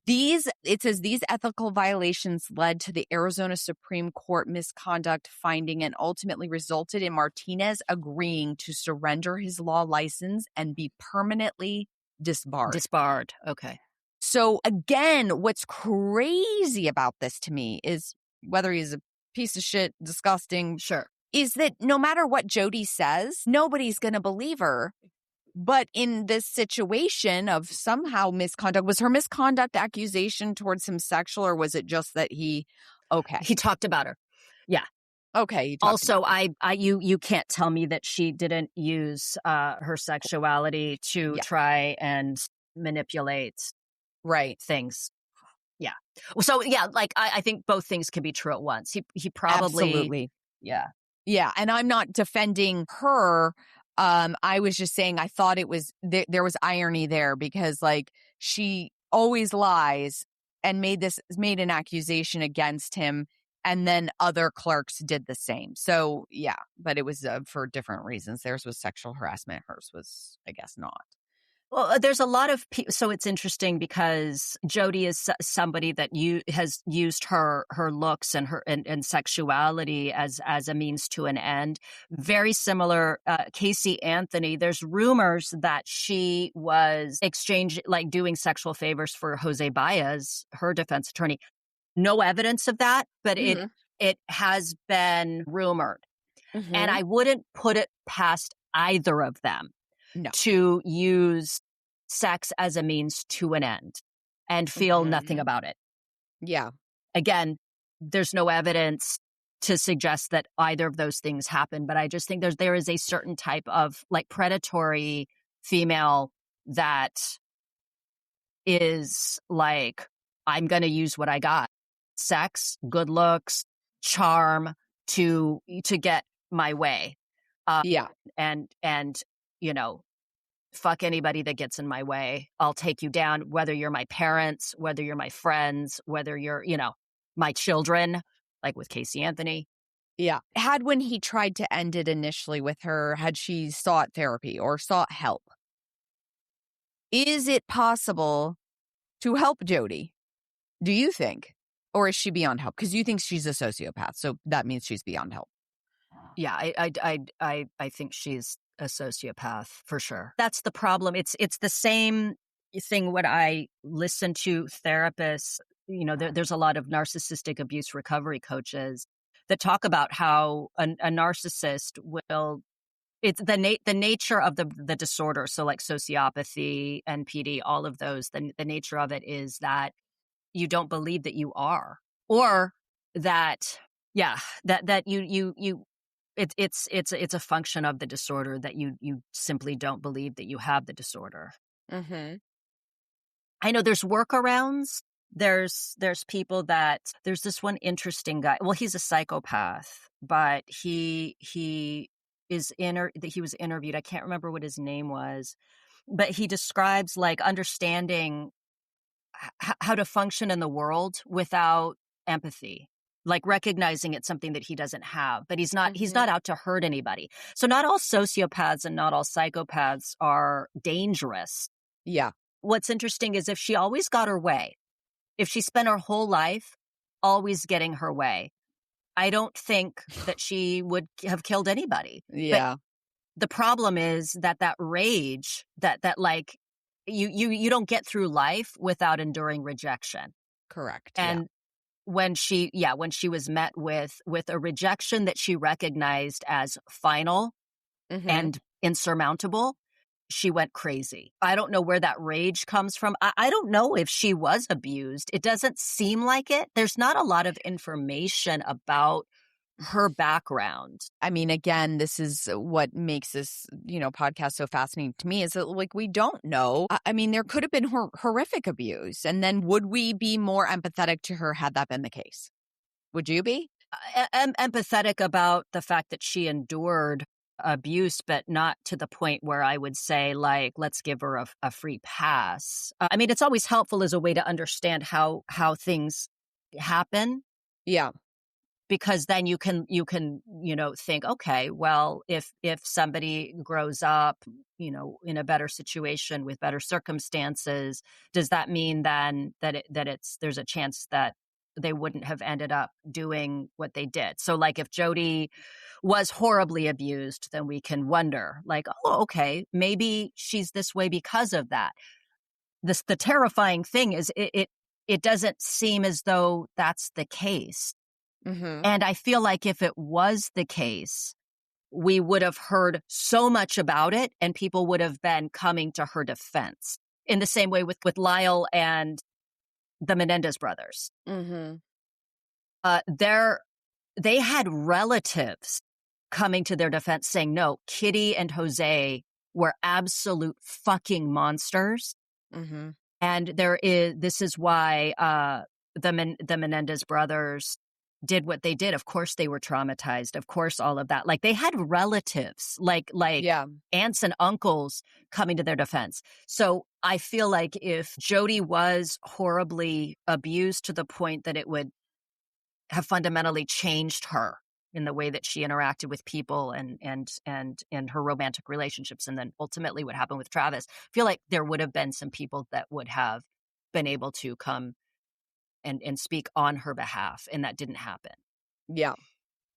it says these ethical violations led to the Arizona Supreme Court misconduct finding and ultimately resulted in Martinez agreeing to surrender his law license and be permanently disbarred. Disbarred. Okay. So again, what's crazy about this to me is, whether he's a piece of shit, disgusting, sure, is that no matter what Jodi says, nobody's going to believe her. But in this situation of somehow misconduct, was her misconduct accusation towards him sexual, or was it just that he talked about her? Yeah. Okay. Also, you can't tell me that she didn't use her sexuality to try and manipulate things. Yeah. So yeah, like I think both things can be true at once. He probably Absolutely. Yeah. Yeah, and I'm not defending her. I was just saying I thought it was there was irony there because like she always lies and made an accusation against him, and then other clerks did the same. So yeah, but it was for different reasons. Theirs was sexual harassment. Hers was, I guess, not. Well, there's a lot of people. So it's interesting because Jodi is somebody that has used her looks and her and sexuality as a means to an end. Very similar, Casey Anthony. There's rumors that she was doing sexual favors for Jose Baez, her defense attorney. No evidence of that, but it has been rumored, and I wouldn't put it past either of them. No. To use sex as a means to an end and feel nothing about it. Yeah. Again, there's no evidence to suggest that either of those things happen, but I just think there is a certain type of like predatory female that is like, I'm going to use what I got. Sex, good looks, charm to get my way. And you know, fuck anybody that gets in my way. I'll take you down, whether you're my parents, whether you're my friends, whether you're, my children, like with Casey Anthony. Yeah. When he tried to end it initially with her, had she sought therapy or sought help? Is it possible to help Jodi? Do you think? Or is she beyond help? Because you think she's a sociopath, so that means she's beyond help. Yeah, I think she's a sociopath for sure. That's the problem. It's the same thing when I listen to therapists. There's a lot of narcissistic abuse recovery coaches that talk about how a narcissist will. It's the nature of the disorder. So like sociopathy, NPD, all of those. The nature of it is that you don't believe that you are, or that you. It's a function of the disorder that you simply don't believe that you have the disorder. Mm-hmm. I know there's workarounds. There's people that there's this one interesting guy. Well, he's a psychopath, but he was interviewed. I can't remember what his name was, but he describes like understanding how to function in the world without empathy. Like recognizing it's something that he doesn't have, but he's not out to hurt anybody. So not all sociopaths and not all psychopaths are dangerous. Yeah. What's interesting is if she always got her way, if she spent her whole life always getting her way, I don't think that she would have killed anybody. Yeah. But the problem is that rage, that like you don't get through life without enduring rejection. Correct. And when she was met with a rejection that she recognized as final and insurmountable, she went crazy. I don't know where that rage comes from. I don't know if she was abused. It doesn't seem like it. There's not a lot of information about her background. I mean, again, this is what makes this, podcast so fascinating to me is that like we don't know. I mean, there could have been horrific abuse. And then would we be more empathetic to her had that been the case? Would you be? I'm empathetic about the fact that she endured abuse, but not to the point where I would say, like, let's give her a free pass. I mean, it's always helpful as a way to understand how things happen. Yeah. Because then you can think, okay, well, if somebody grows up, in a better situation with better circumstances, does that mean then that there's a chance that they wouldn't have ended up doing what they did? So like if Jodi was horribly abused, then we can wonder like, oh, okay, maybe she's this way because of that. The terrifying thing is it doesn't seem as though that's the case. Mm-hmm. And I feel like if it was the case, we would have heard so much about it and people would have been coming to her defense. In the same way with Lyle and the Menendez brothers. Mm-hmm. They had relatives coming to their defense saying, no, Kitty and Jose were absolute fucking monsters. Mm-hmm. And this is why the Menendez brothers did what they did. Of course they were traumatized. Of course all of that. Like they had relatives, like aunts and uncles coming to their defense. So I feel like if Jodi was horribly abused to the point that it would have fundamentally changed her in the way that she interacted with people and her romantic relationships, and then ultimately what happened with Travis, I feel like there would have been some people that would have been able to come and speak on her behalf, and that didn't happen. Yeah.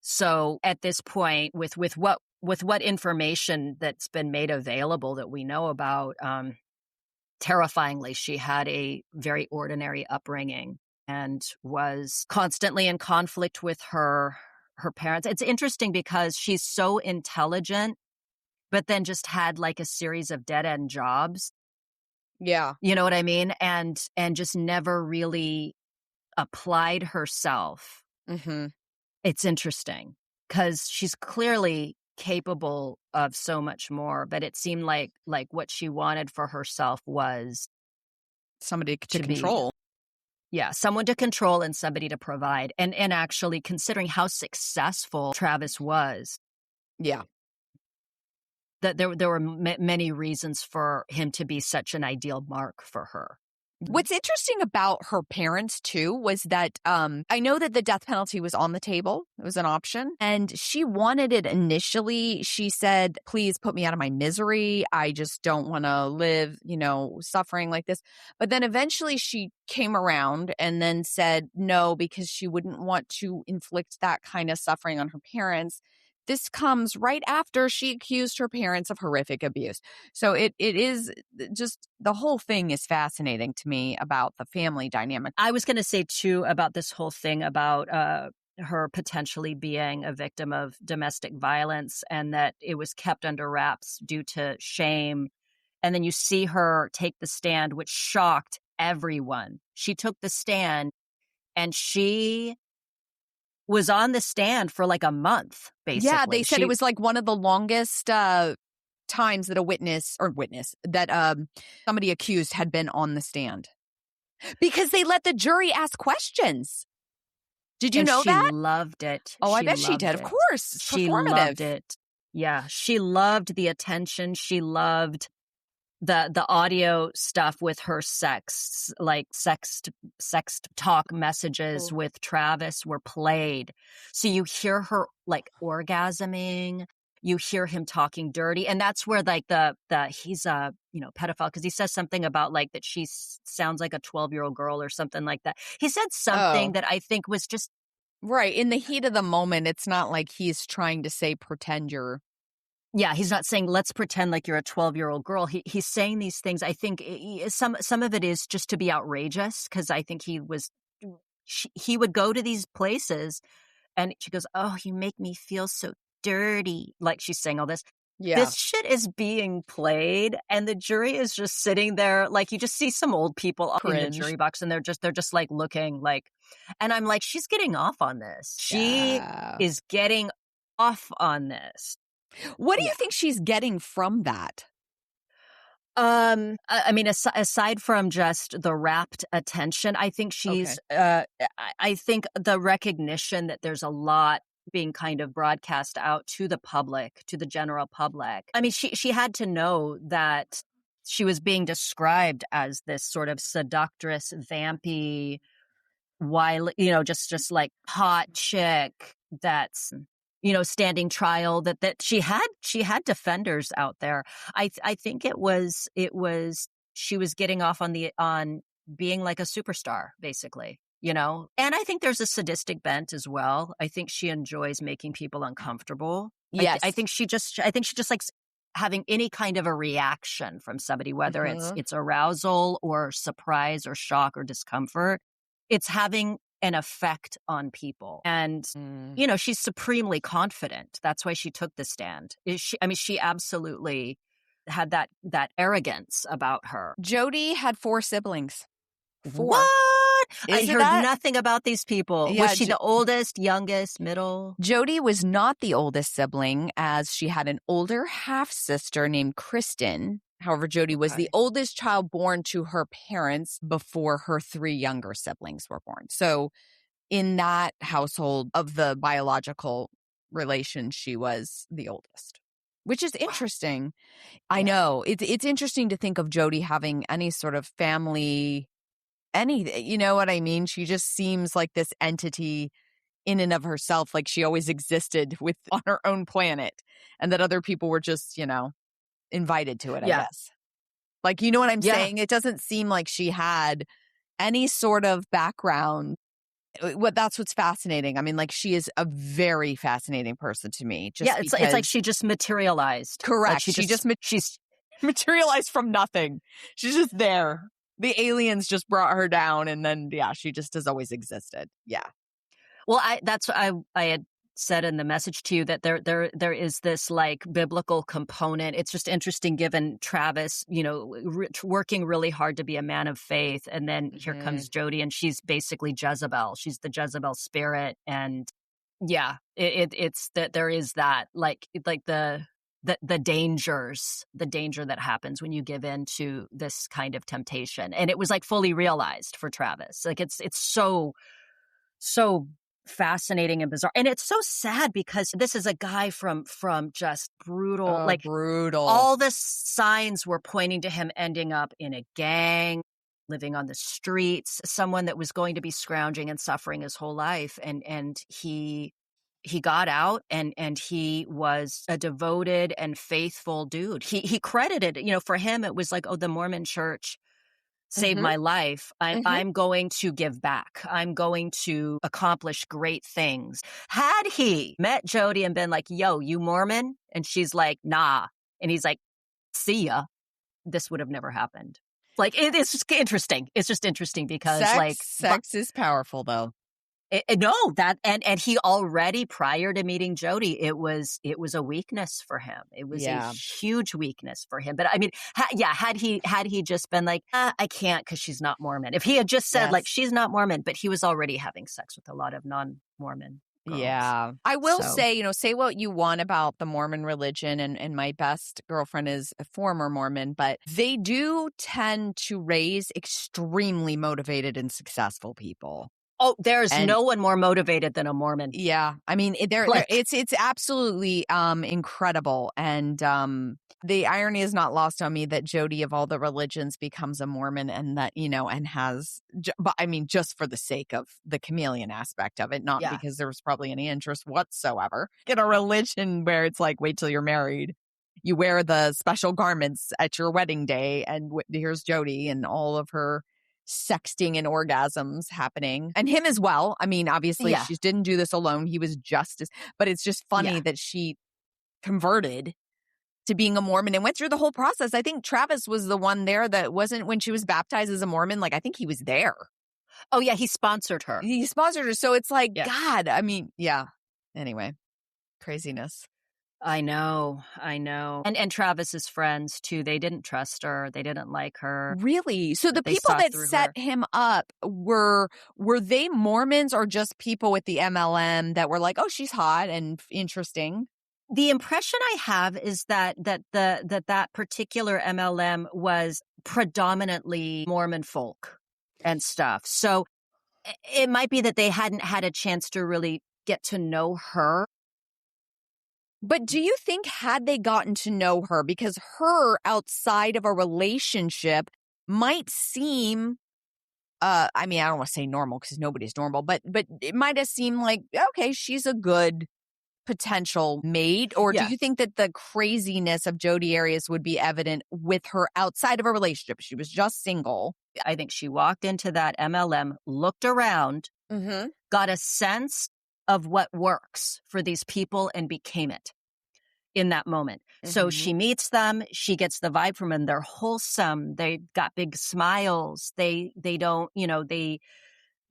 So at this point, with what information that's been made available that we know about, terrifyingly, she had a very ordinary upbringing and was constantly in conflict with her parents. It's interesting because she's so intelligent, but then just had like a series of dead-end jobs. Yeah. You know what I mean? And just never really applied herself. Mm-hmm. It's interesting because she's clearly capable of so much more, but it seemed like what she wanted for herself was somebody to control. Someone to control and somebody to provide. And actually, considering how successful Travis was, that there were many reasons for him to be such an ideal mark for her. What's interesting about her parents, too, was that I know that the death penalty was on the table. It was an option. And she wanted it initially. She said, please put me out of my misery. I just don't want to live, suffering like this. But then eventually she came around and then said no, because she wouldn't want to inflict that kind of suffering on her parents. This comes right after she accused her parents of horrific abuse. So it is just, the whole thing is fascinating to me about the family dynamic. I was going to say, too, about this whole thing about her potentially being a victim of domestic violence and that it was kept under wraps due to shame. And then you see her take the stand, which shocked everyone. She took the stand and she was on the stand for like a month, basically. Yeah, they said it was like one of the longest times that a witness that somebody accused had been on the stand. Because they let the jury ask questions. Did you know that? She loved it. Oh, I bet she did. Of course. It's performative. She loved it. Yeah, she loved the attention. She loved the audio stuff with her sext talk messages with Travis were played. So you hear her like orgasming, you hear him talking dirty. And that's where like he's a, pedophile, because he says something about like that she sounds like a 12-year-old girl or something like that. He said something that I think was just right in the heat of the moment. It's not like he's trying to say, pretend you're. Yeah, he's not saying, let's pretend like you're a 12-year-old girl. He's saying these things. I think some of it is just to be outrageous, because I think he would go to these places and she goes, oh, you make me feel so dirty. Like she's saying all this. Yeah. This shit is being played and the jury is just sitting there. Like you just see some old people in the jury box and they're just like looking like, and I'm like, she's getting off on this. She is getting off on this. What do you think she's getting from that? I mean, aside from just the rapt attention, I think she's, I think the recognition that there's a lot being kind of broadcast out to the public, to the general public. I mean, she had to know that she was being described as this sort of seductress, vampy, wild, just like hot chick that's, standing trial, that she had defenders out there. I think it was she was getting off on being like a superstar, basically, and I think there's a sadistic bent as well. I think she enjoys making people uncomfortable. Yes. I think she just likes having any kind of a reaction from somebody, whether it's arousal or surprise or shock or discomfort. It's having an effect on people. And, you know, she's supremely confident. That's why she took the stand. She absolutely had that arrogance about her. Jodi had 4 siblings. 4. What? I Isn't heard that- nothing about these people. Yeah, was she the oldest, youngest, middle? Jodi was not the oldest sibling, as she had an older half-sister named Kristen. However, Jodi was the oldest child born to her parents before her 3 younger siblings were born. So in that household of the biological relation, she was the oldest, which is interesting. I know. It's interesting to think of Jodi having any sort of family, you know what I mean? She just seems like this entity in and of herself, like she always existed on her own planet, and that other people were just, you know, invited to it, I guess. Like, you know what I'm saying? It doesn't seem like she had any sort of background. That's what's fascinating. I mean, like, she is a very fascinating person to me. It's like she just materialized. Correct. Like she's materialized from nothing. She's just there. The aliens just brought her down, and then she just has always existed. Yeah. Well, that's what I had said in the message to you, that there is this like biblical component. It's just interesting, given Travis, you know, working really hard to be a man of faith, and then here comes Jodi, and she's basically Jezebel. She's the Jezebel spirit, and it's that there is that like the danger that happens when you give in to this kind of temptation, and it was like fully realized for Travis. Like it's so fascinating and bizarre, and it's so sad because this is a guy from just brutal, brutal. All the signs were pointing to him ending up in a gang, living on the streets, someone that was going to be scrounging and suffering his whole life, and he got out, and he was a devoted and faithful dude. He credited, you know, for him it was like, oh, the Mormon Church saved my life. I'm going to give back. I'm going to accomplish great things. Had he met Jodi and been like, yo, you Mormon? And she's like, nah. And he's like, see ya. This would have never happened. Like, it's just interesting. It's just interesting because sex is powerful, though. And he already, prior to meeting Jodi, it was a weakness for him. It was a huge weakness for him. But I mean, had he just been like, I can't because she's not Mormon. If he had just said like, she's not Mormon, but he was already having sex with a lot of non-Mormon girls. Yeah. I will say, you know, say what you want about the Mormon religion, and my best girlfriend is a former Mormon, but they do tend to raise extremely motivated and successful people. Oh, there's no one more motivated than a Mormon. Yeah. I mean, it's absolutely incredible. And the irony is not lost on me that Jodi, of all the religions, becomes a Mormon, and that, you know, and has, but I mean, just for the sake of the chameleon aspect of it, not because there was probably any interest whatsoever in a religion where it's like, wait till you're married. You wear the special garments at your wedding day, and here's Jodi and all of her sexting and orgasms happening, and him as well. I mean, obviously she didn't do this alone. He was but it's just funny that she converted to being a Mormon and went through the whole process. I think Travis was the one there that wasn't, when she was baptized as a Mormon. Like, I think he was there. Oh yeah, he sponsored her. So it's like, God, I mean, anyway, craziness. I know. And Travis's friends too, they didn't trust her. They didn't like her. Really? So the people that set him up were they Mormons, or just people with the MLM that were like, oh, she's hot and interesting? The impression I have is that particular MLM was predominantly Mormon folk and stuff. So it might be that they hadn't had a chance to really get to know her. But do you think, had they gotten to know her, because her outside of a relationship might seem, I mean, I don't want to say normal because nobody's normal, but it might have seemed like, okay, she's a good potential mate? Or do you think that the craziness of Jodi Arias would be evident with her outside of a relationship? She was just single. I think she walked into that MLM, looked around, got a sense of what works for these people, and became it in that moment. So she meets them, she gets the vibe from them. They're wholesome. They got big smiles. They don't, you know,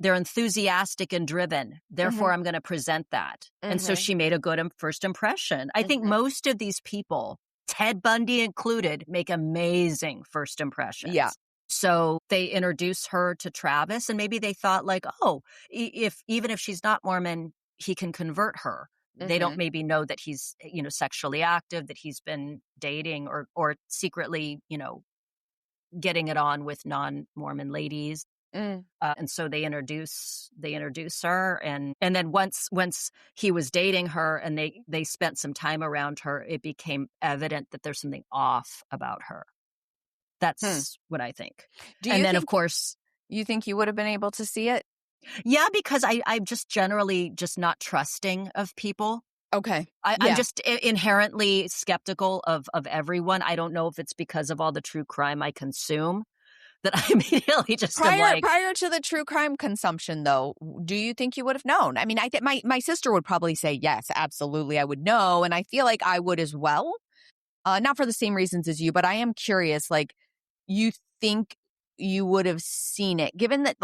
they're enthusiastic and driven. Therefore, I'm going to present that. And so she made a good first impression. I think most of these people, Ted Bundy included, make amazing first impressions. Yeah. So they introduce her to Travis, and maybe they thought like, oh, even if she's not Mormon, he can convert her. They don't maybe know that he's, sexually active, that he's been dating or secretly, getting it on with non-Mormon ladies. And so they introduce her, and then once he was dating her and they spent some time around her, it became evident that there's something off about her. That's what I think. Of course, you think you would have been able to see it? Yeah, because I'm just generally just not trusting of people. Okay. I'm just inherently skeptical of everyone. I don't know if it's because of all the true crime I consume that I immediately just prior to the true crime consumption, though, do you think you would have known? I mean, I think my sister would probably say yes, absolutely, I would know, and I feel like I would as well. Not for the same reasons as you, but I am curious. Like, you think you would have seen it, given that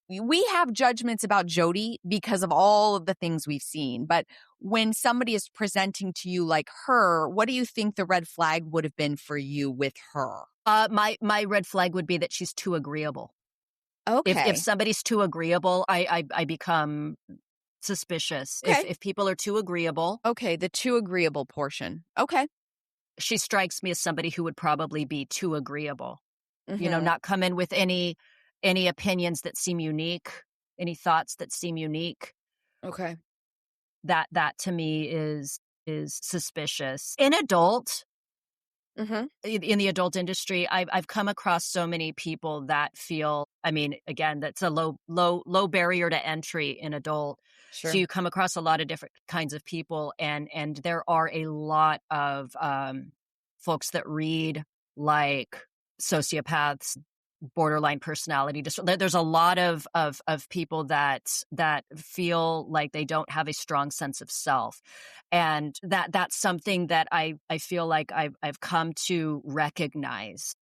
we have judgments about Jodi because of all of the things we've seen. But when somebody is presenting to you like her, what do you think the red flag would have been for you with her? My red flag would be that she's too agreeable. Okay. If somebody's too agreeable, I become suspicious. Okay. If people are too agreeable. Okay, the too agreeable portion. Okay. She strikes me as somebody who would probably be too agreeable. Not come in with any opinions that seem unique, any thoughts that seem unique. Okay. That to me is suspicious. In the adult industry, I've come across so many people that feel, I mean, again, that's a low barrier to entry in adult. Sure. So you come across a lot of different kinds of people, and there are a lot of folks that read like sociopaths, borderline personality disorder. There's a lot of people that feel like they don't have a strong sense of self, and that's something that I feel like I've come to recognize.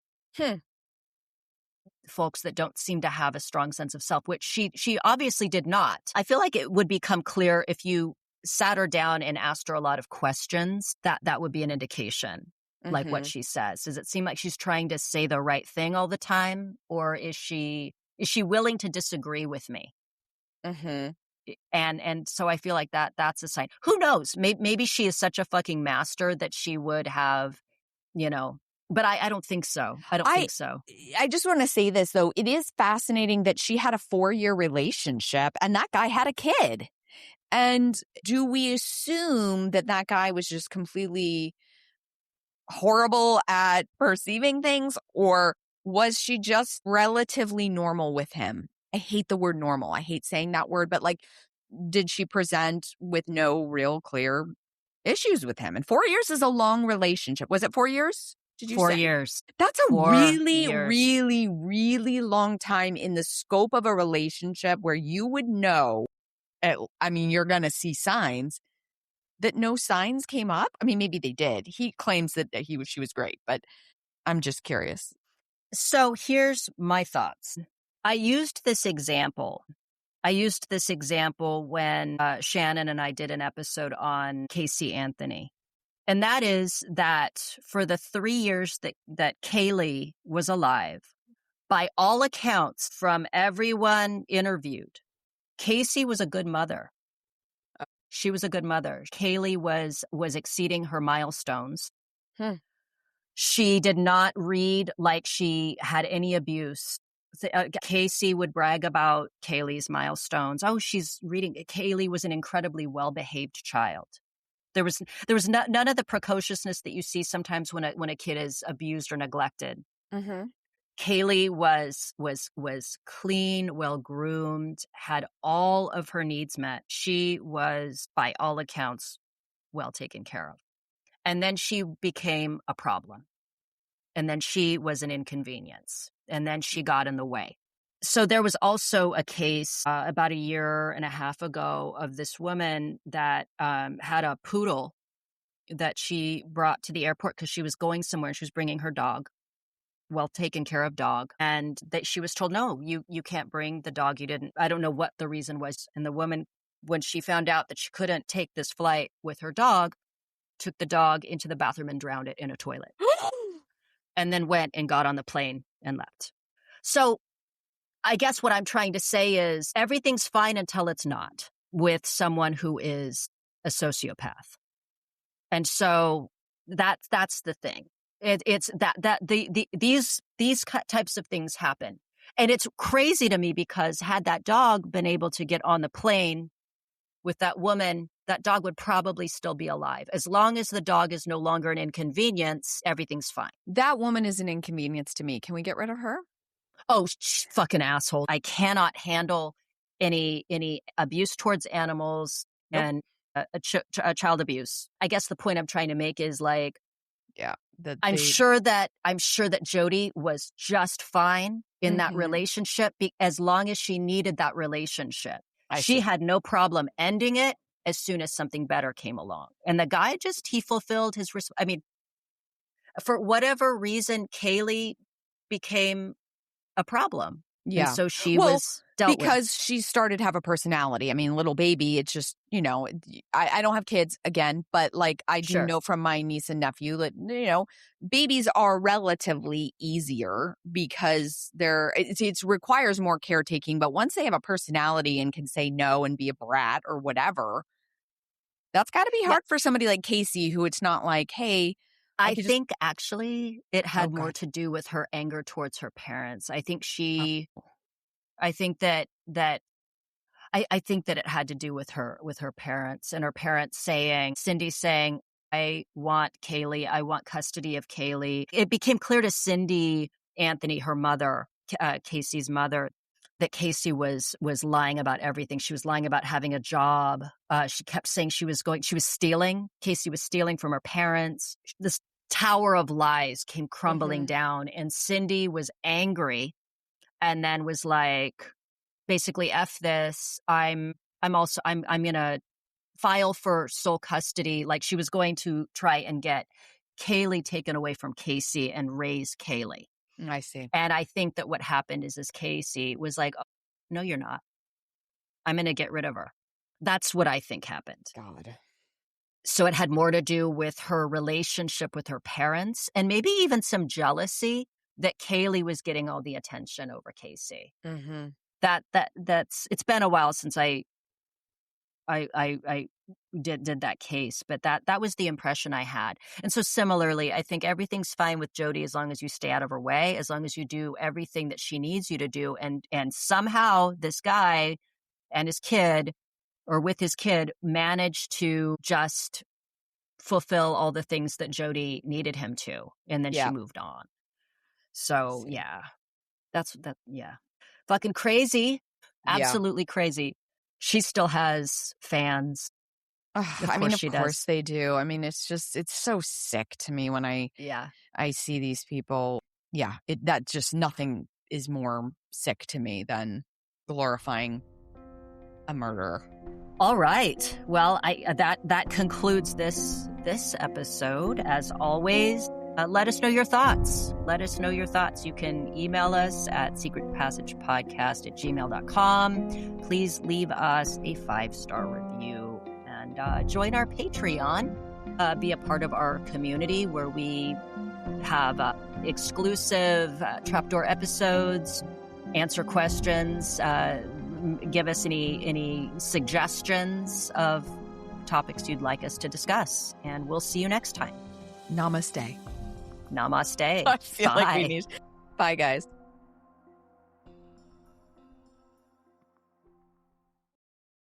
Folks that don't seem to have a strong sense of self, which she obviously did not. I feel like it would become clear if you sat her down and asked her a lot of questions. That would be an indication. Like what she says. Does it seem like she's trying to say the right thing all the time? Or is she willing to disagree with me? And so I feel like that's a sign. Who knows? Maybe she is such a fucking master that she would have, but I don't think so. I don't think so. I just want to say this, though. It is fascinating that she had a 4-year relationship and that guy had a kid. And do we assume that guy was just completely horrible at perceiving things, or was she just relatively normal with him? I hate the word normal. I hate saying that word, but like, did she present with no real clear issues with him? And 4 years is a long relationship. Was it 4 years? Did you 4 say? years? That's a really, really long time in the scope of a relationship where you would know, I mean, you're going to see signs. That no signs came up? I mean, maybe they did. He claims that she was great, but I'm just curious. So here's my thoughts. I used this example when Shannon and I did an episode on Casey Anthony. And that is that for the 3 years that Kaylee was alive, by all accounts from everyone interviewed, Casey was a good mother. She was a good mother. Kaylee was exceeding her milestones. She did not read like she had any abuse. Casey would brag about Kaylee's milestones. Oh, she's reading. Kaylee was an incredibly well-behaved child. There was none of the precociousness that you see sometimes when a kid is abused or neglected. Kaylee was clean, well-groomed, had all of her needs met. She was, by all accounts, well taken care of. And then she became a problem. And then she was an inconvenience. And then she got in the way. So there was also a case about a year and a half ago of this woman that had a poodle that she brought to the airport because she was going somewhere and she was bringing her dog. taken care of dog, and that she was told, no, you can't bring the dog. I don't know what the reason was. And the woman, when she found out that she couldn't take this flight with her dog, took the dog into the bathroom and drowned it in a toilet. And then went and got on the plane and left. So I guess what I'm trying to say is everything's fine until it's not with someone who is a sociopath. And so that's the thing. It's these types of things happen. And it's crazy to me because had that dog been able to get on the plane with that woman, that dog would probably still be alive. As long as the dog is no longer an inconvenience, everything's fine. That woman is an inconvenience to me. Can we get rid of her? Oh, fucking asshole. I cannot handle any abuse towards animals and child abuse. I guess the point I'm trying to make is like, yeah, I'm sure that Jodi was just fine in that relationship as long as she needed that relationship. She had no problem ending it as soon as something better came along. And the guy he fulfilled his, for whatever reason, Kaylee became a problem. Yeah. And so she was dealt with. Because she started to have a personality. I mean, little baby, it's just, I don't have kids again, but like I do know from my niece and nephew that, babies are relatively easier because it requires more caretaking. But once they have a personality and can say no and be a brat or whatever, that's got to be hard for somebody like Casey, who it's not like, hey, I think actually it had more to do with her anger towards her parents. I think I think that it had to do with her parents and her parents Cindy saying, I want Kaylee, I want custody of Kaylee. It became clear to Cindy Anthony, her mother, Casey's mother, that Casey was lying about everything. She was lying about having a job. She kept saying she was stealing. Casey was stealing from her parents. This tower of lies came crumbling down, and Cindy was angry and then was like, basically, F this. I'm going to file for sole custody. Like she was going to try and get Kaylee taken away from Casey and raise Kaylee. I see. And I think that what happened is Casey was like, oh, no, you're not. I'm going to get rid of her. That's what I think happened. God. So it had more to do with her relationship with her parents and maybe even some jealousy that Kaylee was getting all the attention over Casey. Mm-hmm. That's it's been a while since I did that case, but that was the impression I had. And so similarly, I think everything's fine with Jodi as long as you stay out of her way, as long as you do everything that she needs you to do. And somehow this guy and his kid, or with his kid, managed to just fulfill all the things that Jodi needed him to. And then she moved on. So fucking crazy. Absolutely crazy. She still has fans. Of course they do. I mean, it's so sick to me when I see these people. Yeah, that just nothing is more sick to me than glorifying a murderer. All right. Well, that concludes this episode. As always, let us know your thoughts. You can email us at secretpassagepodcast@gmail.com. Please leave us a 5-star review and join our Patreon. Be a part of our community where we have exclusive Trapdoor episodes, answer questions, give us any suggestions of topics you'd like us to discuss. And we'll see you next time. Namaste. Namaste. I feel like we need. Bye, guys.